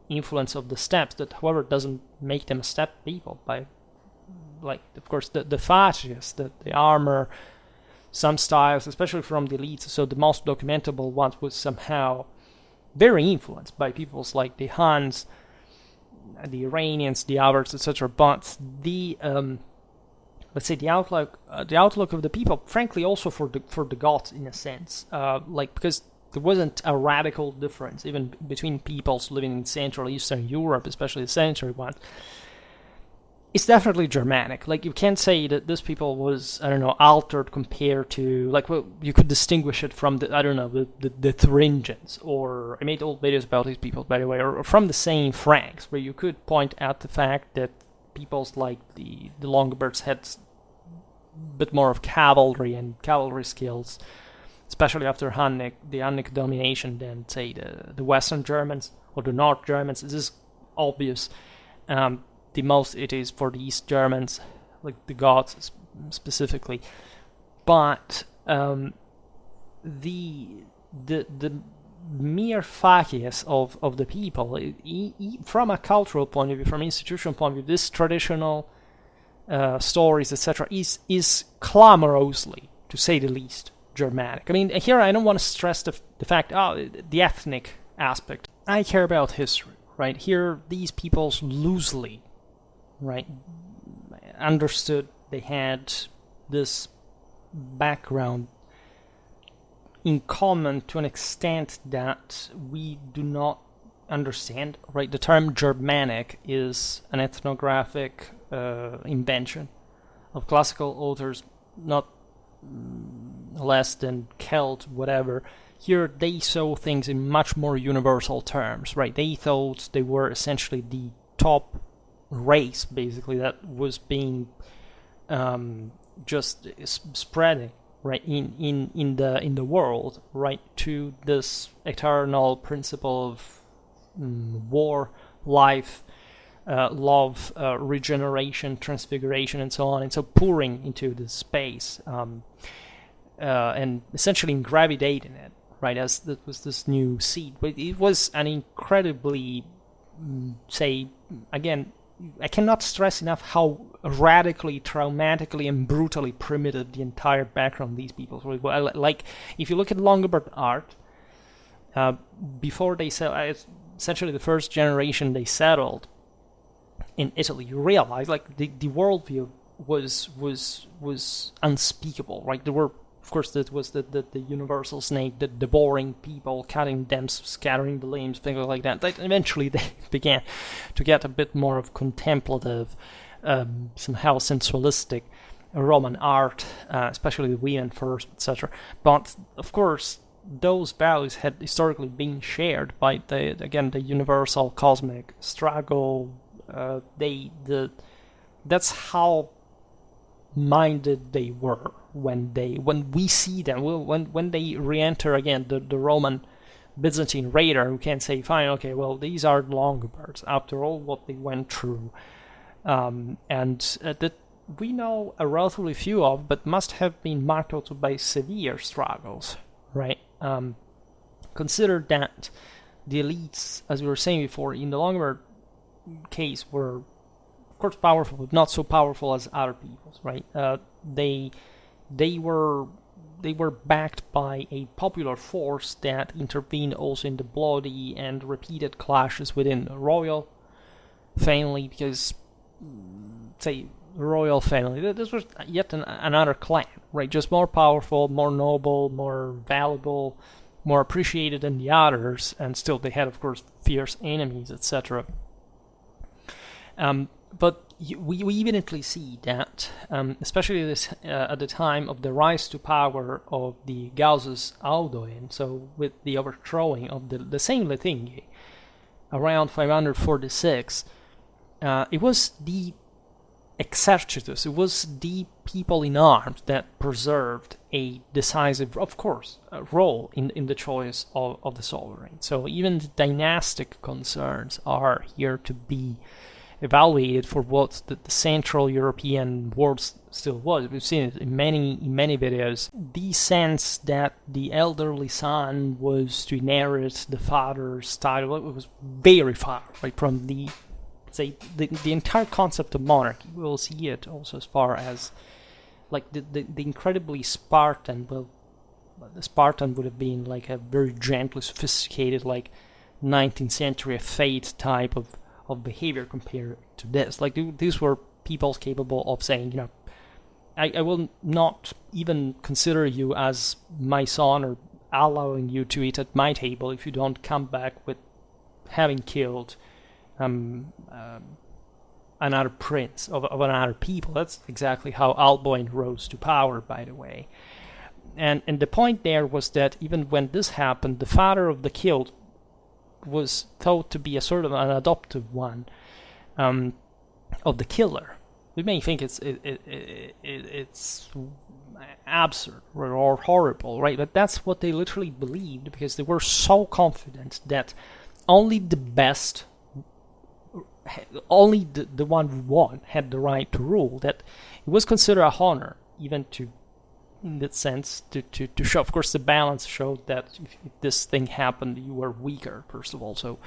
influence of the steppes, that however doesn't make them a steppe people, by of course the fascias, the armor, some styles, especially from the elites, so the most documentable ones was somehow very influenced by peoples like the Huns, the Iranians, the Avars, etc. But the let's say the outlook of the people, frankly, also for the Goths in a sense, because there wasn't a radical difference even between peoples living in Central Eastern Europe, especially the century one. It's definitely Germanic. You can't say that this people was, altered compared to, you could distinguish it from the Thuringians, or I made old videos about these people, by the way, or from the same Franks, where you could point at the fact that peoples like the Longobards had a bit more of cavalry and cavalry skills, especially after the Hunnic domination, than say the Western Germans or the North Germans. This is obvious. The most it is for the East Germans, like the Goths specifically. But the mere facies of the people, from a cultural point of view, from an institutional point of view, this traditional stories, etc., is clamorously, to say the least, Germanic. I mean, here I don't want to stress the fact, the ethnic aspect. I care about history, right? Here, these peoples loosely, right, understood they had this background in common to an extent that we do not understand, right? The term Germanic is an ethnographic invention of classical authors, not less than Celt, whatever. Here they saw things in much more universal terms, right? They thought they were essentially the top race, basically, that was being just spreading, right, in the world, right, to this eternal principle of war, life, love, regeneration, transfiguration, and so on, and so pouring into this space, and essentially gravitating it, right, as that was this new seed. But it was an incredibly, say, again, I cannot stress enough how radically, traumatically, and brutally primitive the entire background of these people were. Like, if you look at Longobards art, before they settled, essentially the first generation they settled in Italy, you realize, like, the worldview was unspeakable, right? There were, of course, that was the universal snake, the devouring people, cutting them, scattering the limbs, things like that. Eventually they began to get a bit more of contemplative, somehow sensualistic Roman art, especially the women first, etc. But, of course, those values had historically been shared by the universal cosmic struggle. That's how minded they were when we see them, when they re-enter again the Roman Byzantine radar. We can say, fine, okay, well, these are Longobards after all what they went through, and that we know a relatively few of, but must have been marked also by severe struggles, right? Consider that the elites, as we were saying before, in the Longobard case, were of course powerful, but not so powerful as other peoples, right? They were backed by a popular force that intervened also in the bloody and repeated clashes within the royal family, because, say, royal family, this was yet another clan, right? Just more powerful, more noble, more valuable, more appreciated than the others, and still they had, of course, fierce enemies, etc. But we evidently see that, especially at the time of the rise to power of the Gausus Audoin, so with the overthrowing of the same Lethingi around 546, it was the exercitus, it was the people in arms that preserved a decisive, of course, role in the choice of the sovereign. So even the dynastic concerns are here to be evaluated for what the Central European world still was. We've seen it in many videos. The sense that the elderly son was to inherit the father's title, it was very far, right, from the entire concept of monarchy. We'll see it also as far as, like, the incredibly Spartan. Well, the Spartan would have been like a very gently sophisticated, like, 19th century fate type of behavior compared to this. Like, these were people capable of saying, you know, I will not even consider you as my son or allowing you to eat at my table if you don't come back with having killed another prince of another people. That's exactly how Alboin rose to power, by the way. And the point there was that even when this happened, the father of the killed was thought to be a sort of an adoptive one of the killer, We may think it's absurd or horrible, right? But that's what they literally believed, because they were so confident that only the best, only the one who won had the right to rule, that it was considered a honor, even to, in that sense, to show. Of course, the balance showed that if this thing happened, you were weaker, first of all. So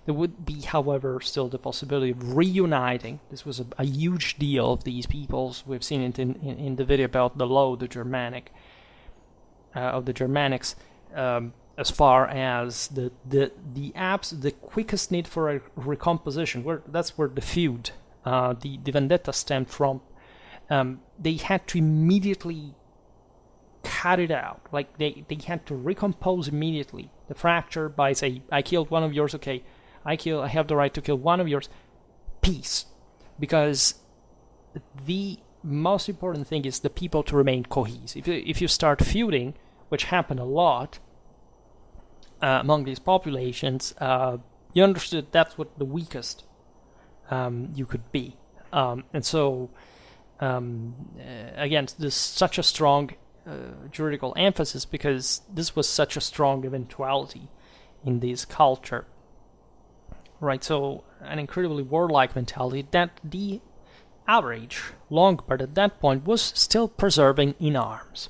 there would be, however, still the possibility of reuniting. This was a huge deal of these peoples. We've seen it in the video about the law, the Germanics, as far as the quickest need for a recomposition. That's where the feud, the vendetta stemmed from. They had to immediately cut it out. Like they had to recompose immediately the fracture by say, I killed one of yours, okay, I have the right to kill one of yours, peace. Because the most important thing is the people to remain cohesive. If you start feuding, which happened a lot among these populations, you understood that's what the weakest you could be. And so, again, there's such a strong juridical emphasis because this was such a strong eventuality in this culture. Right, so an incredibly warlike mentality that the average Longobard at that point was still preserving in arms.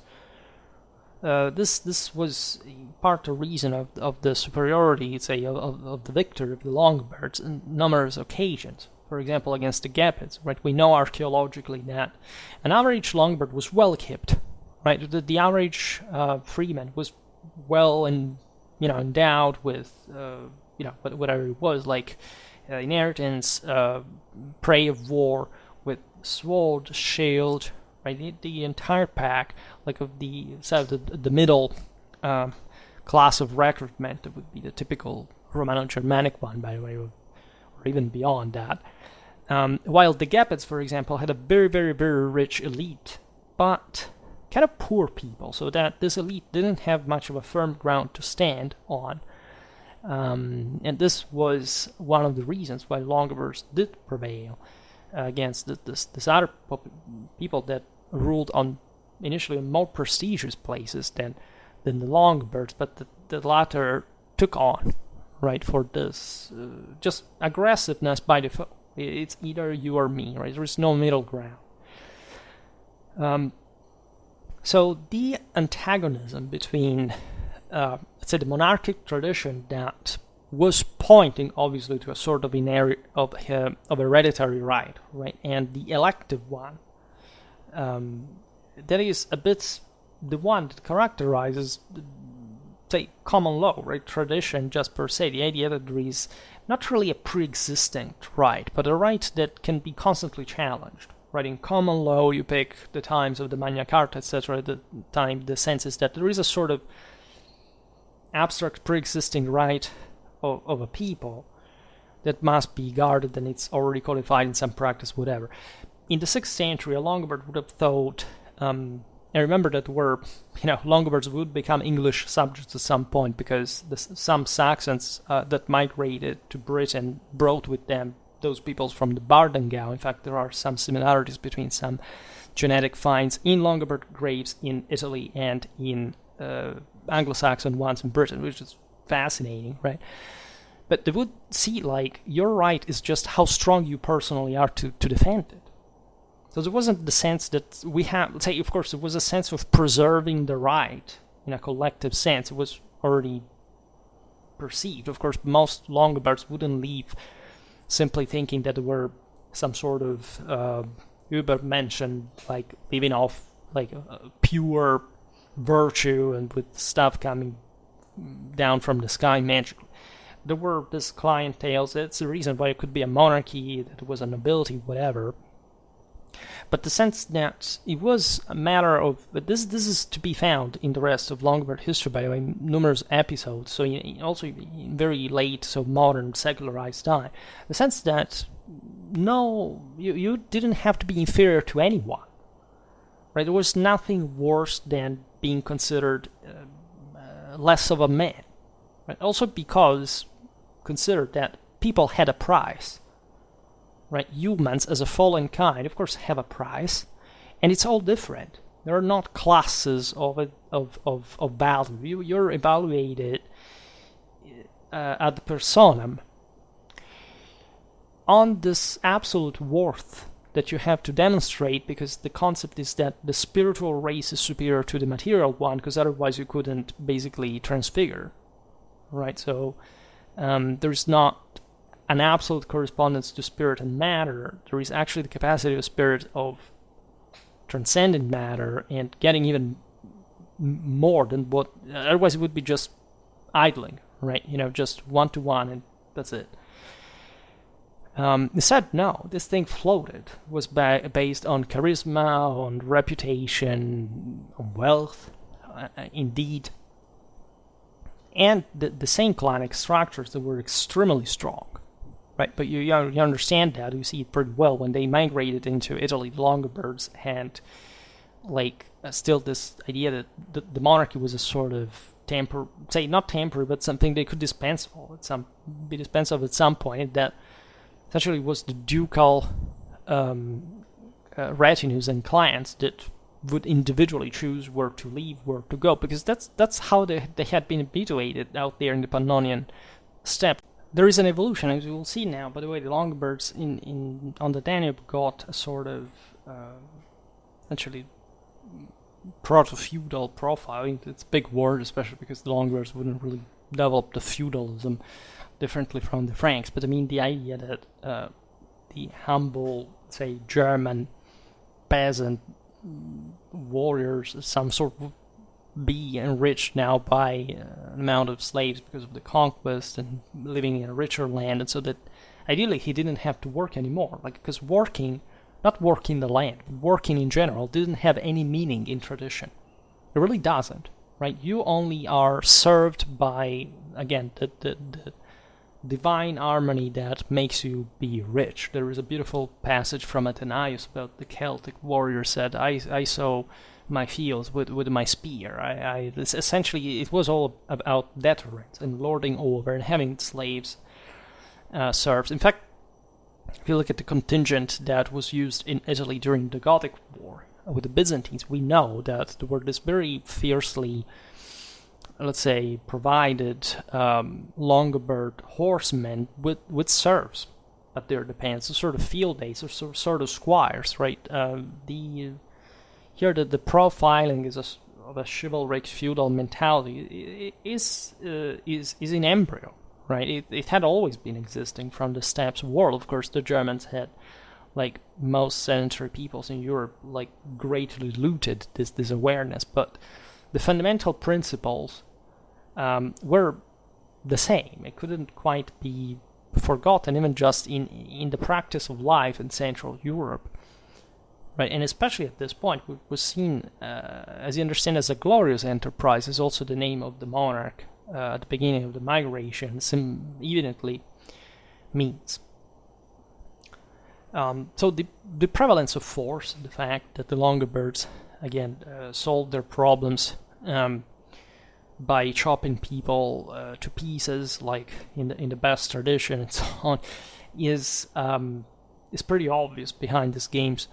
This was part of the reason of the superiority, say, of the victory of the Longobards on numerous occasions. For example, against the Gepids, right? We know archaeologically that an average Longobard was well kept, right? The average freeman was well endowed with whatever it was, like inheritance, prey of war, with sword, shield, right? The entire pack, like of the middle class of recruitment, that would be the typical Romano-Germanic one, by the way, or even beyond that. While the Gepids, for example, had a very, very, very rich elite, but kind of poor people, so that this elite didn't have much of a firm ground to stand on. And this was one of the reasons why Longobards did prevail against this other people that ruled on initially more prestigious places than the Longobards, but the latter took on, right, for this just aggressiveness by default. It's either you or me, right? There is no middle ground. So the antagonism between let's say the monarchic tradition that was pointing obviously to a sort of hereditary right, and the elective one, that is a bit the one that characterizes, say, common law, right? Tradition just per se, the idea that there is not really a pre-existing right, but a right that can be constantly challenged. Right, in common law, you pick the times of the Magna Carta, etc. The sense is that there is a sort of abstract pre-existing right of a people that must be guarded, and it's already codified in some practice, whatever. In the 6th century, a Longobard would have thought, I remember that Longobards would become English subjects at some point, because some Saxons that migrated to Britain brought with them those peoples from the Burgundaib. In fact, there are some similarities between some genetic finds in Longobard graves in Italy and in Anglo-Saxon ones in Britain, which is fascinating, right? But they would see, like, your right is just how strong you personally are to defend it. So there wasn't the sense that we have, let's say, of course, it was a sense of preserving the right in a collective sense. It was already perceived. Of course, most Longobards wouldn't leave simply thinking that there were some sort of Übermenschen, like living off like a pure virtue and with stuff coming down from the sky magically. There were this clientele. That's the reason why it could be a monarchy, that it was a nobility, whatever. But the sense that it was a matter of, but this is to be found in the rest of Longobard history, by the way, numerous episodes, so also in very late, so modern, secularized time. The sense that, no, you didn't have to be inferior to anyone, right? There was nothing worse than being considered less of a man, right? Also because, consider that people had a price. right? Humans as a fallen kind, of course, have a price, and it's all different. There are not classes of value. You're evaluated ad personam on this absolute worth that you have to demonstrate, because the concept is that the spiritual race is superior to the material one, because otherwise you couldn't basically transfigure, right? So there's not an absolute correspondence to spirit and matter. There is actually the capacity of spirit of transcending matter and getting even more than what, otherwise it would be just idling, right? Just one-to-one, and that's it. Instead, no, this thing floated, was based on charisma, on reputation, on wealth, indeed, and the same clinic structures that were extremely strong, right? But you understand that, you see it pretty well when they migrated into Italy. The Longobards had still this idea that the monarchy was a sort of not temporary, but something they could be dispensable at some point. That essentially was the ducal retinues and clients that would individually choose where to leave, where to go, because that's how they had been habituated out there in the Pannonian steppe. There is an evolution, as you will see now. By the way, the Longobards on the Danube got a sort of essentially proto-feudal profile. It's a big word, especially because the Longobards wouldn't really develop the feudalism differently from the Franks. But I mean, the idea that the humble, say, German peasant warriors, some sort of be enriched now by an amount of slaves because of the conquest and living in a richer land, and so that ideally he didn't have to work anymore. Because not working the land, but working in general, didn't have any meaning in tradition. It really doesn't, right? You only are served by, again, the divine harmony that makes you be rich. There is a beautiful passage from Athenaeus about the Celtic warrior said, I sow my fields with my spear. Essentially, it was all about deterrence and lording over and having slaves served. In fact, if you look at the contingent that was used in Italy during the Gothic War with the Byzantines, we know that there were this very fiercely, let's say, provided Longobard horsemen with serfs at their demands, so sort of field days, or sort of squires, right? Here the profiling is of a chivalric feudal mentality is in embryo, right? It had always been existing from the steppes world. Of course, the Germans had, like most sedentary peoples in Europe, greatly looted this awareness, but the fundamental principles were the same. It couldn't quite be forgotten, even just in the practice of life in Central Europe, right? And especially at this point, it was seen, as you understand, as a glorious enterprise. Is also the name of the monarch at the beginning of the migration evidently means. So the prevalence of force, the fact that the Longobards again solved their problems by chopping people to pieces, like in the best tradition and so on, is pretty obvious behind these games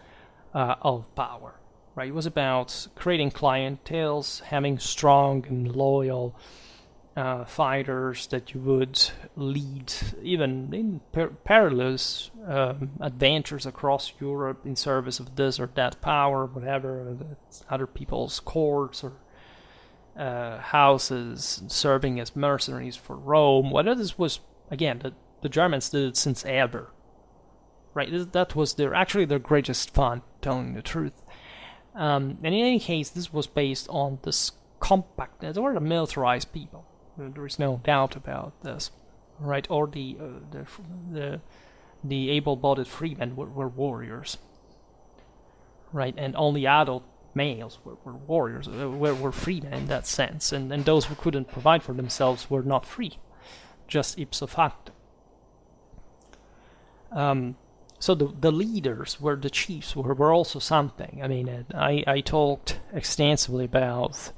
of power, right? It was about creating clienteles, having strong and loyal fighters that you would lead even in perilous adventures across Europe in service of this or that power, whatever, other people's courts or houses, serving as mercenaries for Rome. Whatever this was, again, the Germans did it since ever, right? That was their greatest fun, telling the truth. And in any case, this was based on this compactness. They were a militarized people. There is no doubt about this, right? Or the able-bodied freemen were warriors, right? And only adult males were warriors, were freemen in that sense, and those who couldn't provide for themselves were not free, just ipso facto. So the leaders, the chiefs, were also something. I mean, I talked extensively about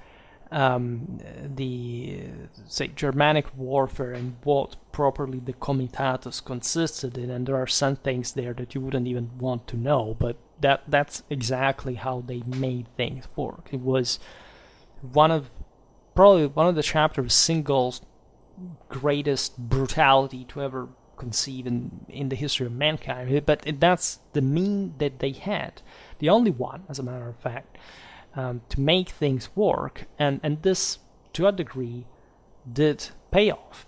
the say Germanic warfare and what properly the comitatus consisted in, and there are some things there that you wouldn't even want to know, but that's exactly how they made things work. It was probably one of the chapter's single greatest brutality to ever conceive in the history of mankind, but that's the mean that they had, the only one, as a matter of fact, to make things work, and this, to a degree, did pay off,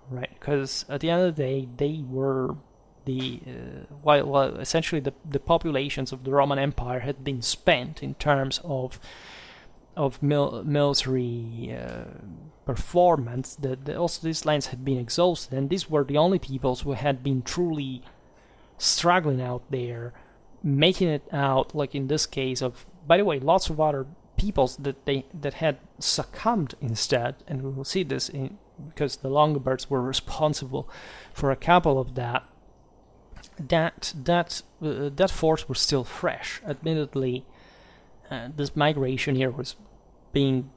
right? Because at the end of the day, they were while essentially the populations of the Roman Empire had been spent in terms of military performance, that also these lands had been exhausted, and these were the only peoples who had been truly struggling out there, making it out, like in this case of, by the way, lots of other peoples that had succumbed instead, and we will see this because the Longobards were responsible for a couple of that force was still fresh. Admittedly, this migration here was being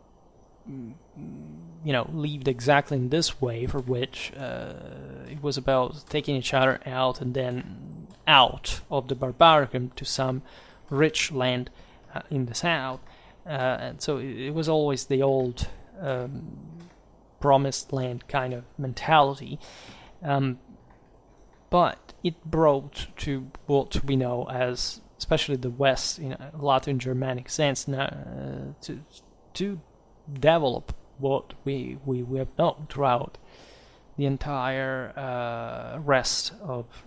lived exactly in this way, for which it was about taking each other out and then out of the Barbaricum to some rich land in the south, and so it was always the old promised land kind of mentality, but it brought to what we know as, especially the West in a Latin Germanic sense, to develop what we have known throughout the entire rest of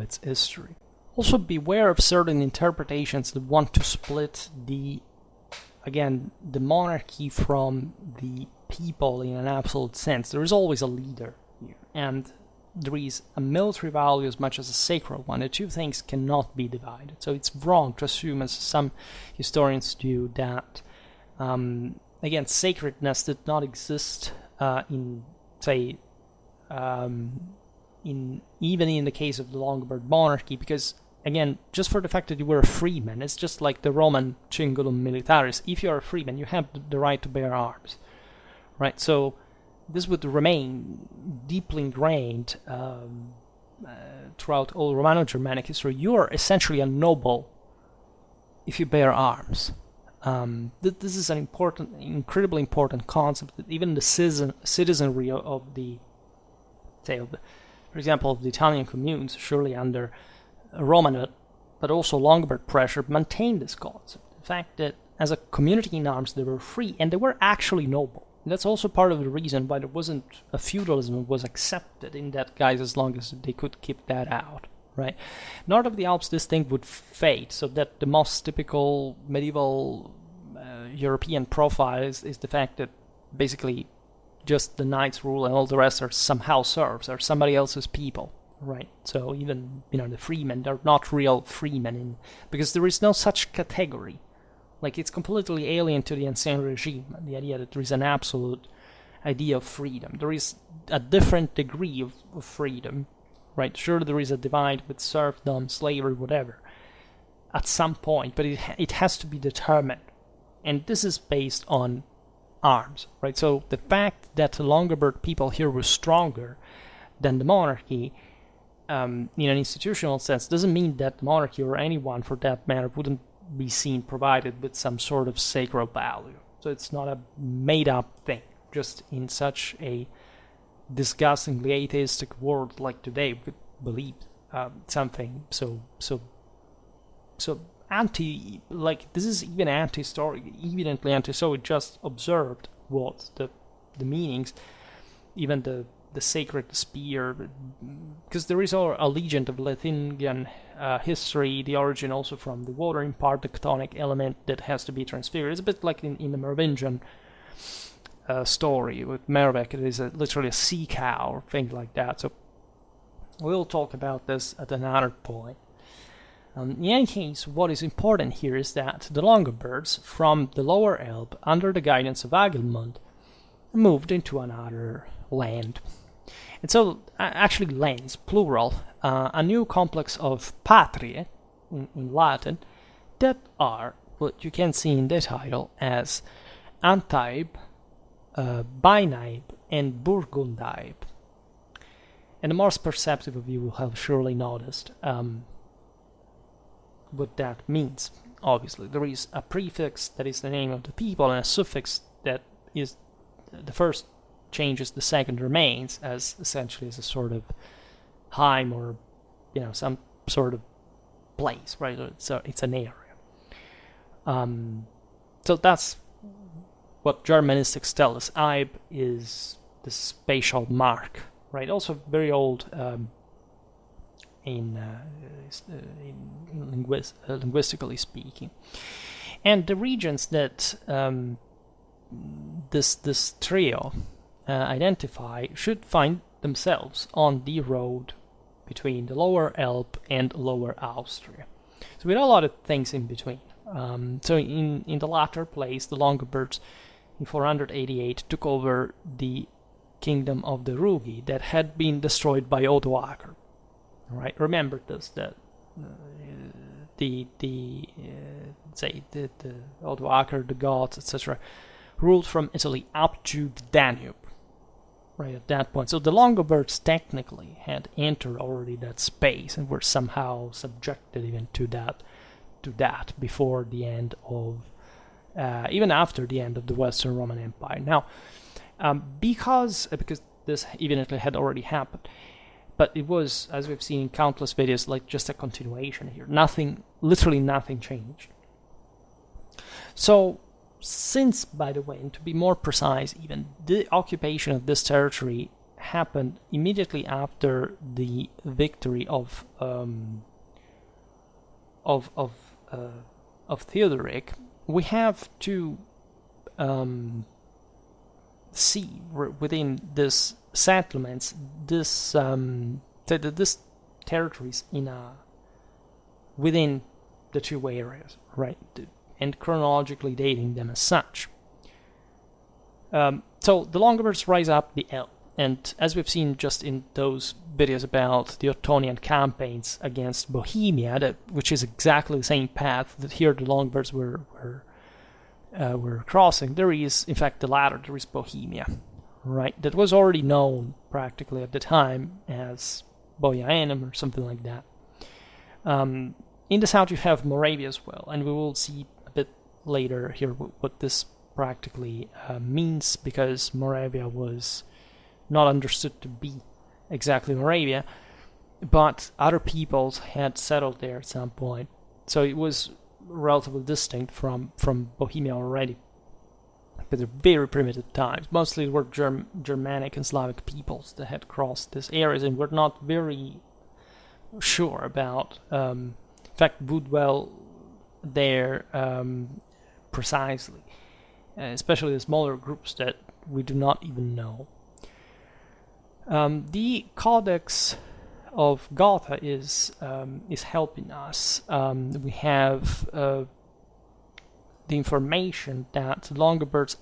its history. Also, beware of certain interpretations that want to split the monarchy from the people in an absolute sense. There is always a leader here, and there is a military value as much as a sacred one. The two things cannot be divided. So it's wrong to assume, as some historians do, that sacredness did not exist even in the case of the Longobard monarchy, because again, just for the fact that you were a freeman, it's just like the Roman cingulum militaris. If you are a freeman, you have the right to bear arms, right? So this would remain deeply ingrained throughout all Romano-Germanic history. You are essentially a noble if you bear arms. This is an incredibly important concept that even the citizenry of for example, of the Italian communes, surely under Roman, but also Longobard pressure, maintained this concept. The fact that as a community in arms, they were free, and they were actually noble. And that's also part of the reason why there wasn't a feudalism that was accepted in that guise, as long as they could keep that out, right? North of the Alps, this thing would fade, so that the most typical medieval European profile is the fact that basically just the knights rule and all the rest are somehow serfs, or somebody else's people, right? So even, the freemen, they're not real freemen, because there is no such category. Like, it's completely alien to the Ancien regime, the idea that there is an absolute idea of freedom. There is a different degree of freedom, right? Sure, there is a divide with serfdom, slavery, whatever, at some point, but it has to be determined. And this is based on arms, right? So the fact that the Longobard people here were stronger than the monarchy, in an institutional sense, doesn't mean that the monarchy, or anyone for that matter, wouldn't be seen provided with some sort of sacred value. So it's not a made-up thing, just in such a disgustingly atheistic world like today, we believe something so anti, like, this is even anti-historic, evidently anti, so it just observed what the meanings, even the sacred spear, because there is a legend of Lithuanian history, the origin also from the water, in part the chthonic element that has to be transfigured. It's a bit like in the Merovingian story with Merovec. It is literally a sea cow or things like that. So we'll talk about this at another point. In any case, what is important here is that the Longobards from the Lower Elbe, under the guidance of Agilmund, moved into another land. And so, actually lands, plural, a new complex of patriae, in Latin, that are what you can see in the title as Anthaib, Banaib, and Burgundaib. And the most perceptive of you will have surely noticed what that means. Obviously, there is a prefix that is the name of the people, and a suffix that is the first changes, the second remains, as essentially as a sort of heim, or some sort of place, right? So it's an area. So that's what Germanistics tell us. Eib is the spatial mark, right? Also very old linguistically speaking. And the regions that this trio identify should find themselves on the road between the Lower Elbe and Lower Austria. So we had a lot of things in between. So in the latter place, the Longobards in 488 took over the kingdom of the Rugi that had been destroyed by Odoacer. Right? Remember this, that the Odoacer, the Goths, etc., ruled from Italy up to the Danube. Right at that point, so the Longobards technically had entered already that space and were somehow subjected even to that before the end of, even after the end of the Western Roman Empire. Now, because this evidently had already happened, but it was, as we've seen in countless videos, like just a continuation here. Literally nothing changed. So, since, by the way, and to be more precise even, the occupation of this territory happened immediately after the victory of Theodoric, we have to see within this settlements, this territories within the two areas, right? And chronologically dating them as such. So the Longobards rise up the Elbe, and as we've seen just in those videos about the Ottonian campaigns against Bohemia, which is exactly the same path that here the Longobards were crossing, there is, in fact, the latter, there is Bohemia, right? That was already known practically at the time as Boiaenum or something like that. In the south you have Moravia as well, and we will see later here what this practically means, because Moravia was not understood to be exactly Moravia, but other peoples had settled there at some point, so it was relatively distinct from Bohemia already, but they're very primitive times. Mostly were Germanic and Slavic peoples that had crossed these areas and were not very sure about, in fact, Woodwell there precisely, especially the smaller groups that we do not even know. The Codex of Gotha is helping us. We have the information that the Longobards,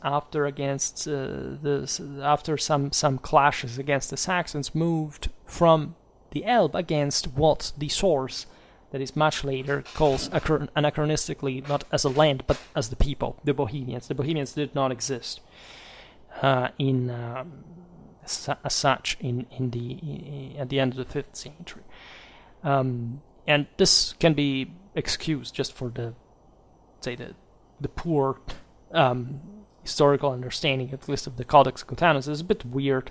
after some clashes against the Saxons, moved from the Elbe against what the source, that is much later, calls anachronistically not as a land but as the people, the Bohemians. The Bohemians did not exist as such at the end of the 5th century, and this can be excused just for the poor historical understanding, at least of the Codex Gotanus. It's a bit weird,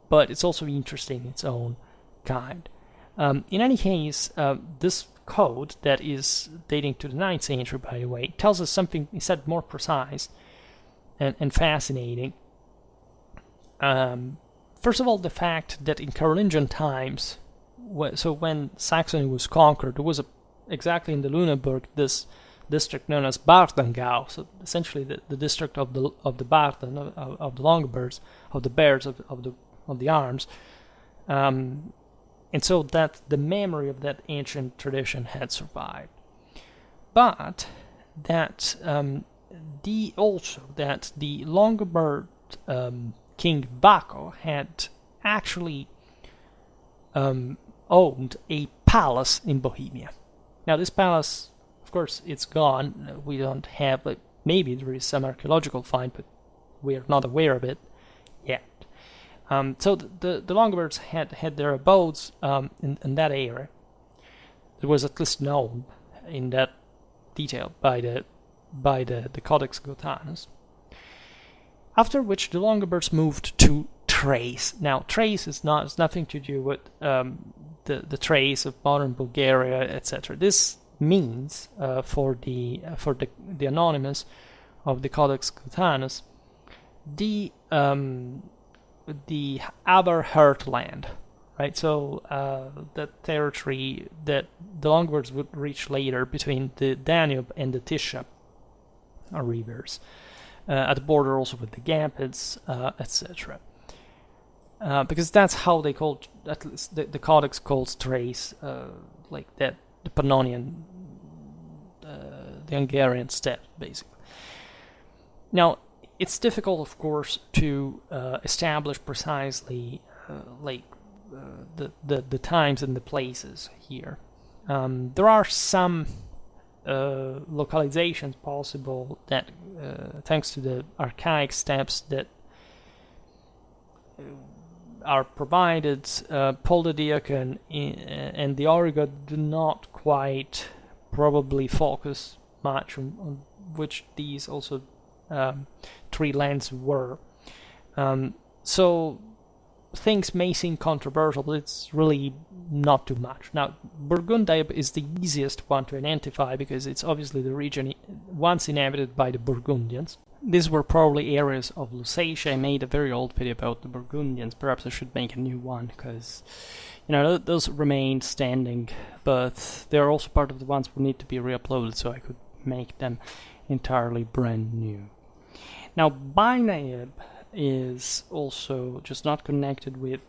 but it's also interesting in its own kind. In any case, this code that is dating to the 9th century, by the way, tells us something instead more precise and fascinating. First of all, the fact that in Carolingian times, so when Saxony was conquered, there was exactly in the Lüneburg this district known as Bartengau, so essentially the district of the Barten, of the Longobards, of the Bears, of the Arms. And so that the memory of that ancient tradition had survived, but that the Longobard King Baco had actually owned a palace in Bohemia. Now this palace, of course, it's gone. We don't have maybe there is some archaeological find, but we are not aware of it yet. So the Longobards had their abodes in that area. It was at least known in that detail by the Codex Gotanus. After which the Longobards moved to Thrace. Now Thrace has nothing to do with the Thrace of modern Bulgaria, etc. This means for the anonymous of the Codex Gotanus the other heartland, right? So the territory that the Longobards would reach later between the Danube and the Tisza rivers, at the border also with the Gampids, etc. Because that's how they called, at least the Codex calls Thrace, like that, the Pannonian, the Hungarian steppe, basically. Now, it's difficult, of course, to establish precisely the times and the places here. There are some localizations possible that, thanks to the archaic steps that are provided, Paul the Deacon and the Origot do not quite probably focus much on which these also three lands were. So things may seem controversial, but it's really not too much. Now, Burgundaib is the easiest one to identify because it's obviously the region once inhabited by the Burgundians. These were probably areas of Lusatia. I made a very old video about the Burgundians. Perhaps I should make a new one because, those remain standing, but they're also part of the ones who need to be re-uploaded, so I could make them entirely brand new. Now, Banaib is also just not connected with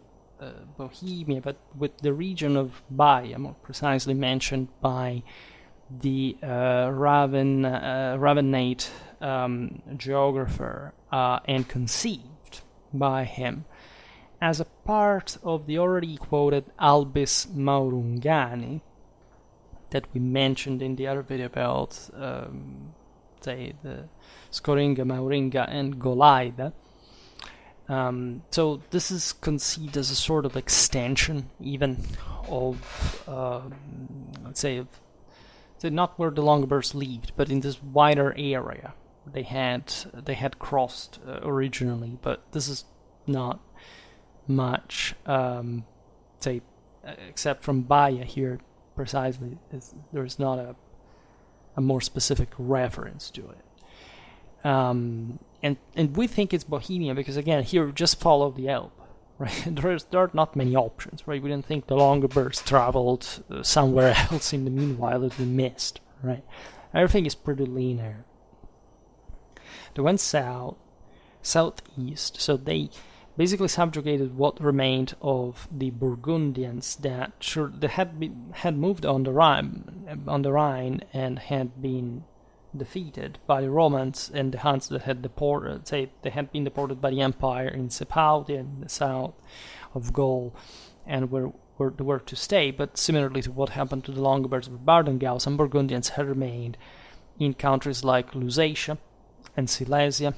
Bohemia, but with the region of Baia, more precisely mentioned by the Ravenate geographer and conceived by him as a part of the already quoted Albis Maurungani that we mentioned in the other video about, say, the Scoringa, Mauringa, and Golaida. So this is conceived as a sort of extension, even of, let's say, not where the Longobards lived, but in this wider area they had crossed originally. But this is not much, say, except from Baia here precisely. There's not a more specific reference to it. And we think it's Bohemia because, again, here just follow the Elbe, right? There are not many options, right? We didn't think the Longobards traveled somewhere else in the meanwhile that we missed, right? Everything is pretty linear. They went southeast, so they basically subjugated what remained of the Burgundians that had moved on the Rhine and had been defeated by the Romans and the Huns that had deported, say they had been deported by the Empire in Sepautia in the south of Gaul and were to stay. But similarly to what happened to the Longobards of Bardengau, some Burgundians had remained in countries like Lusatia and Silesia.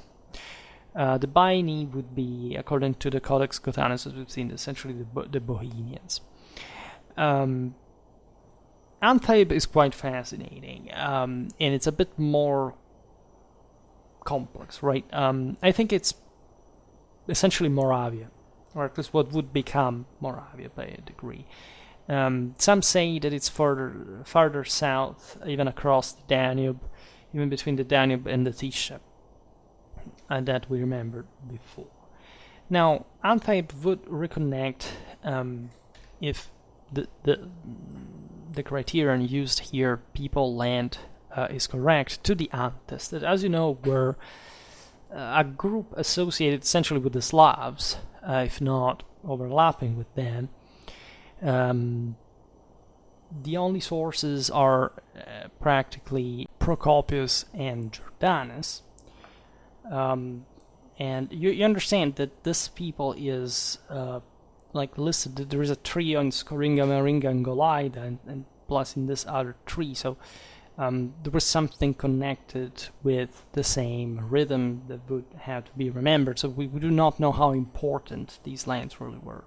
The Baini would be, according to the Codex Gotanus, as we've seen, essentially the Bohemians. Anthaib is quite fascinating, and it's a bit more complex, right? I think it's essentially Moravia, or at least what would become Moravia by a degree. Some say that it's farther south, even across the Danube, even between the Danube and the Tisza, and that we remembered before. Now, Anthaib would reconnect if the criterion used here, people, land, is correct, to the Antes, that, as you know, were a group associated essentially with the Slavs, if not overlapping with them. The only sources are practically Procopius and Jordanus. And you understand that this people is listed. There is a tree on Scoringa, Mauringa, and Golaida, and plus in this other tree. So there was something connected with the same rhythm that would have to be remembered. So we do not know how important these lands really were.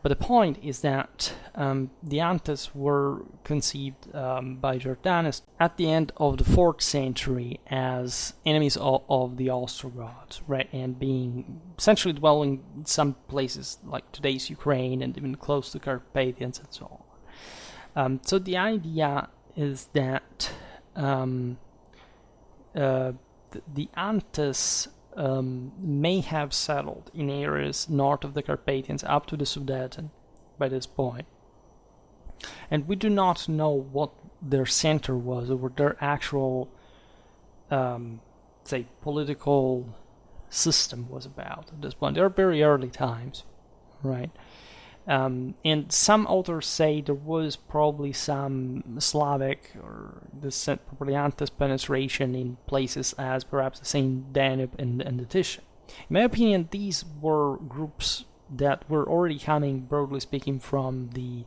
But the point is that the Anthas were conceived by Jordanes at the end of the 4th century as enemies of the Ostrogoths, right? And being essentially dwelling in some places like today's Ukraine and even close to Carpathians and so on. So the idea is that the Anthas may have settled in areas north of the Carpathians up to the Sudeten by this point. And we do not know what their center was or what their actual, say, political system was about at this point. They are very early times, right? And some authors say there was probably some Slavic or probably Anthas penetration in places as perhaps the Saint Danube and the Tisza. In my opinion, these were groups that were already coming, broadly speaking, from the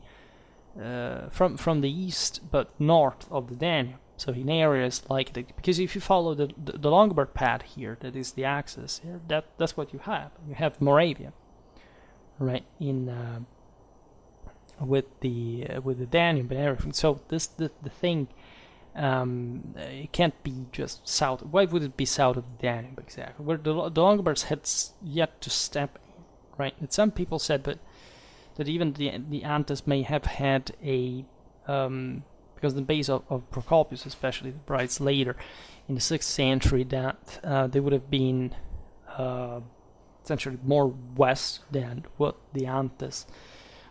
east, but north of the Danube. So in areas like because if you follow the Longobard path here, that is the axis here, that's what you have. You have Moravia, right, in with the Danube and everything. So the thing, it can't be just south. Why would it be south of the Danube exactly? Where the Longobards had yet to step in, right? And some people said that even the Anthas may have had a because the base of Procopius especially writes later in the 6th century that they would have been essentially more west than what the Anthas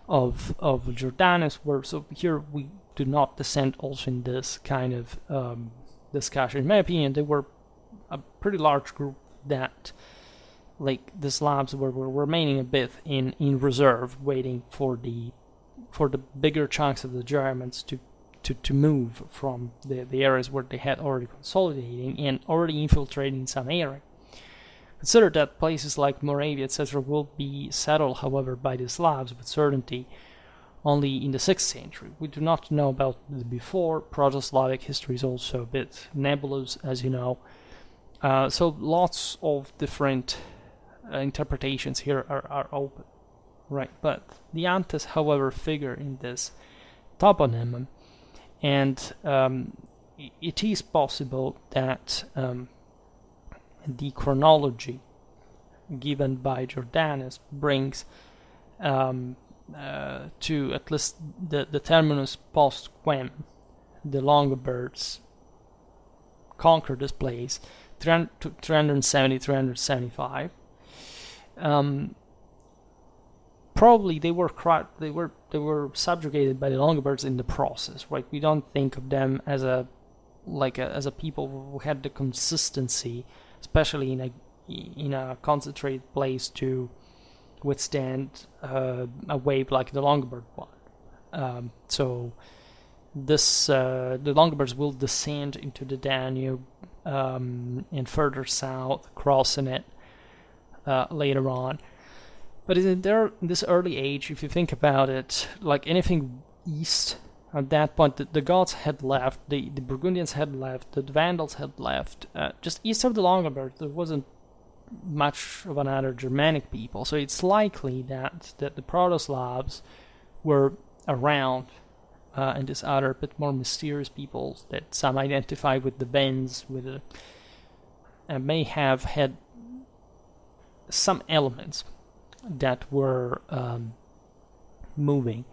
of Jordanes were. So here we do not descend also in this kind of discussion. In my opinion, they were a pretty large group that, like the Slavs, were remaining a bit in reserve, waiting for the bigger chunks of the Germans to move from the areas where they had already consolidating and already infiltrating some area. Consider that places like Moravia, etc., will be settled, however, by the Slavs with certainty only in the 6th century. We do not know about the before. Proto-Slavic history is also a bit nebulous, as you know. So lots of different interpretations here are open, right? But the Anthas, however, figure in this toponym, and it is possible that the chronology given by Jordanes brings to at least the terminus post quem the Longobards conquered this place 370-375. Probably they were subjugated by the Longobards in the process, right? We don't think of them as a people who had the consistency, especially in a concentrated place, to withstand a wave like the Longobard one. So the Longobards will descend into the Danube and further south, crossing it later on. But in this early age, if you think about it, like anything east at that point, the Goths had left, the Burgundians had left, the Vandals had left. Just east of the Longobards, there wasn't much of another Germanic people. So it's likely that the Proto-Slavs were around, and these other bit more mysterious peoples that some identify with the Wends, may have had some elements that were moving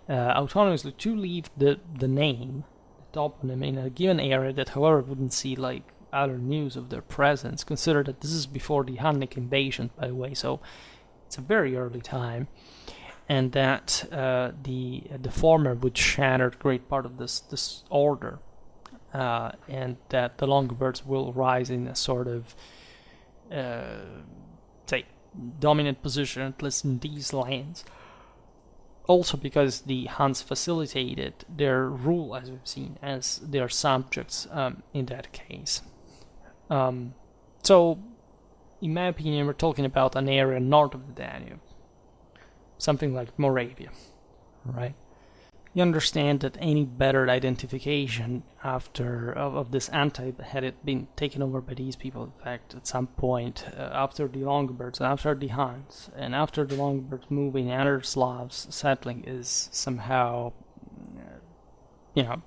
autonomously to leave the name, the toponym, in a given area that, however, wouldn't see like other news of their presence. Consider that this is before the Hunnic invasion, by the way, so it's a very early time, and that the former would shatter a great part of this order, and that the Longobards will rise in a sort of say dominant position, at least in these lands. Also because the Huns facilitated their rule, as we've seen, as their subjects in that case. So, in my opinion, we're talking about an area north of the Danube, something like Moravia, right? you understand that any better identification of this Anthaib, had it been taken over by these people, in fact, at some point after the Longobards, after the Huns, and after the Longobards moving, other Slavs settling, is somehow,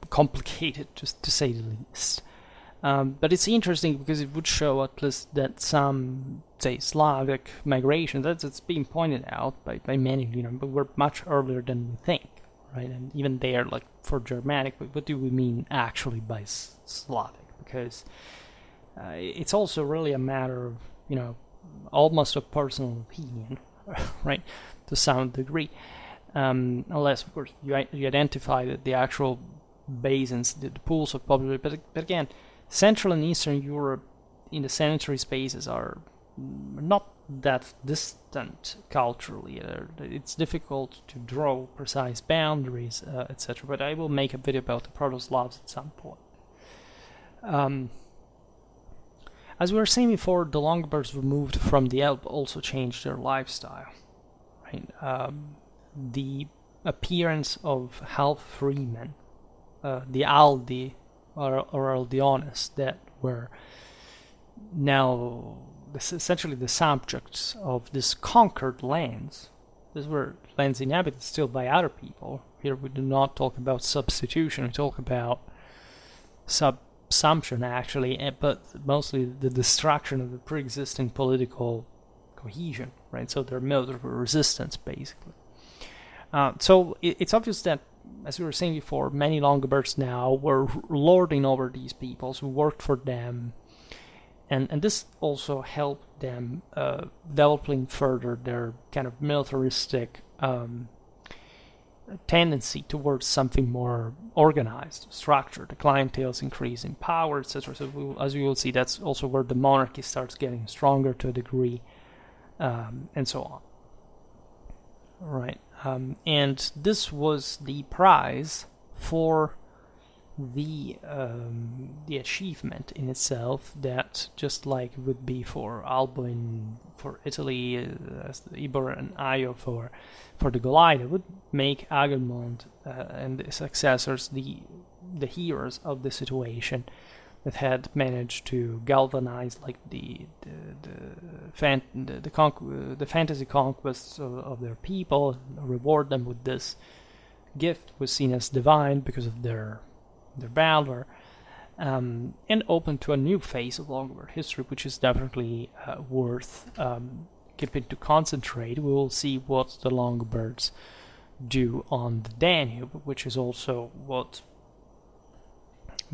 complicated, just to say the least. But it's interesting because it would show at least that some, say, Slavic migration, that's being pointed out by many, but we're much earlier than we think. Right, and even there, like for Germanic, what do we mean actually by Slavic? Because it's also really a matter of, almost a personal opinion, right, to some degree. Unless, of course, you identify that the actual basins, the pools of population. But again, Central and Eastern Europe in the sanitary spaces are not that distant culturally. It's difficult to draw precise boundaries, etc. But I will make a video about the Proto-Slavs at some point. As we were saying before, the Longobards removed from the Elbe also changed their lifestyle. Right? The appearance of half-freemen, the Aldi or Aldiones, that were now essentially the subjects of these conquered lands. These were lands inhabited still by other people. Here we do not talk about substitution, we talk about subsumption actually, but mostly the destruction of the pre-existing political cohesion, right? So their military resistance, basically. So it's obvious that, as we were saying before, many Longobards now were lording over these peoples who worked for them. And this also helped them developing further their kind of militaristic tendency towards something more organized, structured. The clientele's increase in power, etc. So as we will see, that's also where the monarchy starts getting stronger to a degree, and so on. Right. And this was the prize for the achievement in itself, that just like it would be for Albo for Italy, Ibor and Io for the Golaida, would make Agamemnon and the successors the heroes of the situation, that had managed to galvanize like the fantasy conquests of their people, reward them with this gift was seen as divine because of their valor, and open to a new phase of Longobard history, which is definitely worth keeping to concentrate. We will see what the Longobards do on the Danube, which is also what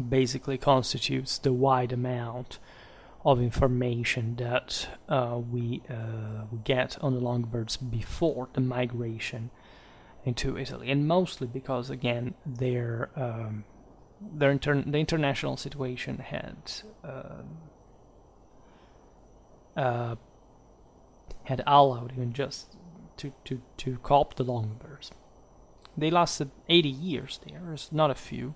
basically constitutes the wide amount of information that we get on the Longobards before the migration into Italy, and mostly because, again, the international situation had allowed even just to cope the Longobards. They lasted 80 years there. It's not a few.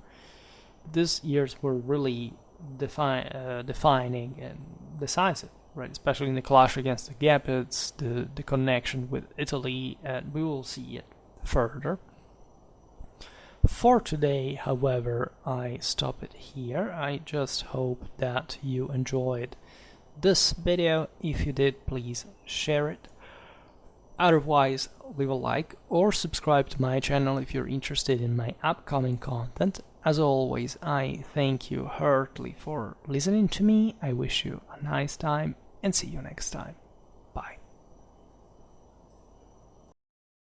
These years were really defining and decisive, right? Especially in the clash against the Gepids, the connection with Italy, and we will see it further. For today, however, I stop it here. I just hope that you enjoyed this video. If you did, please share it. Otherwise, leave a like or subscribe to my channel if you're interested in my upcoming content. As always, I thank you heartily for listening to me. I wish you a nice time and see you next time.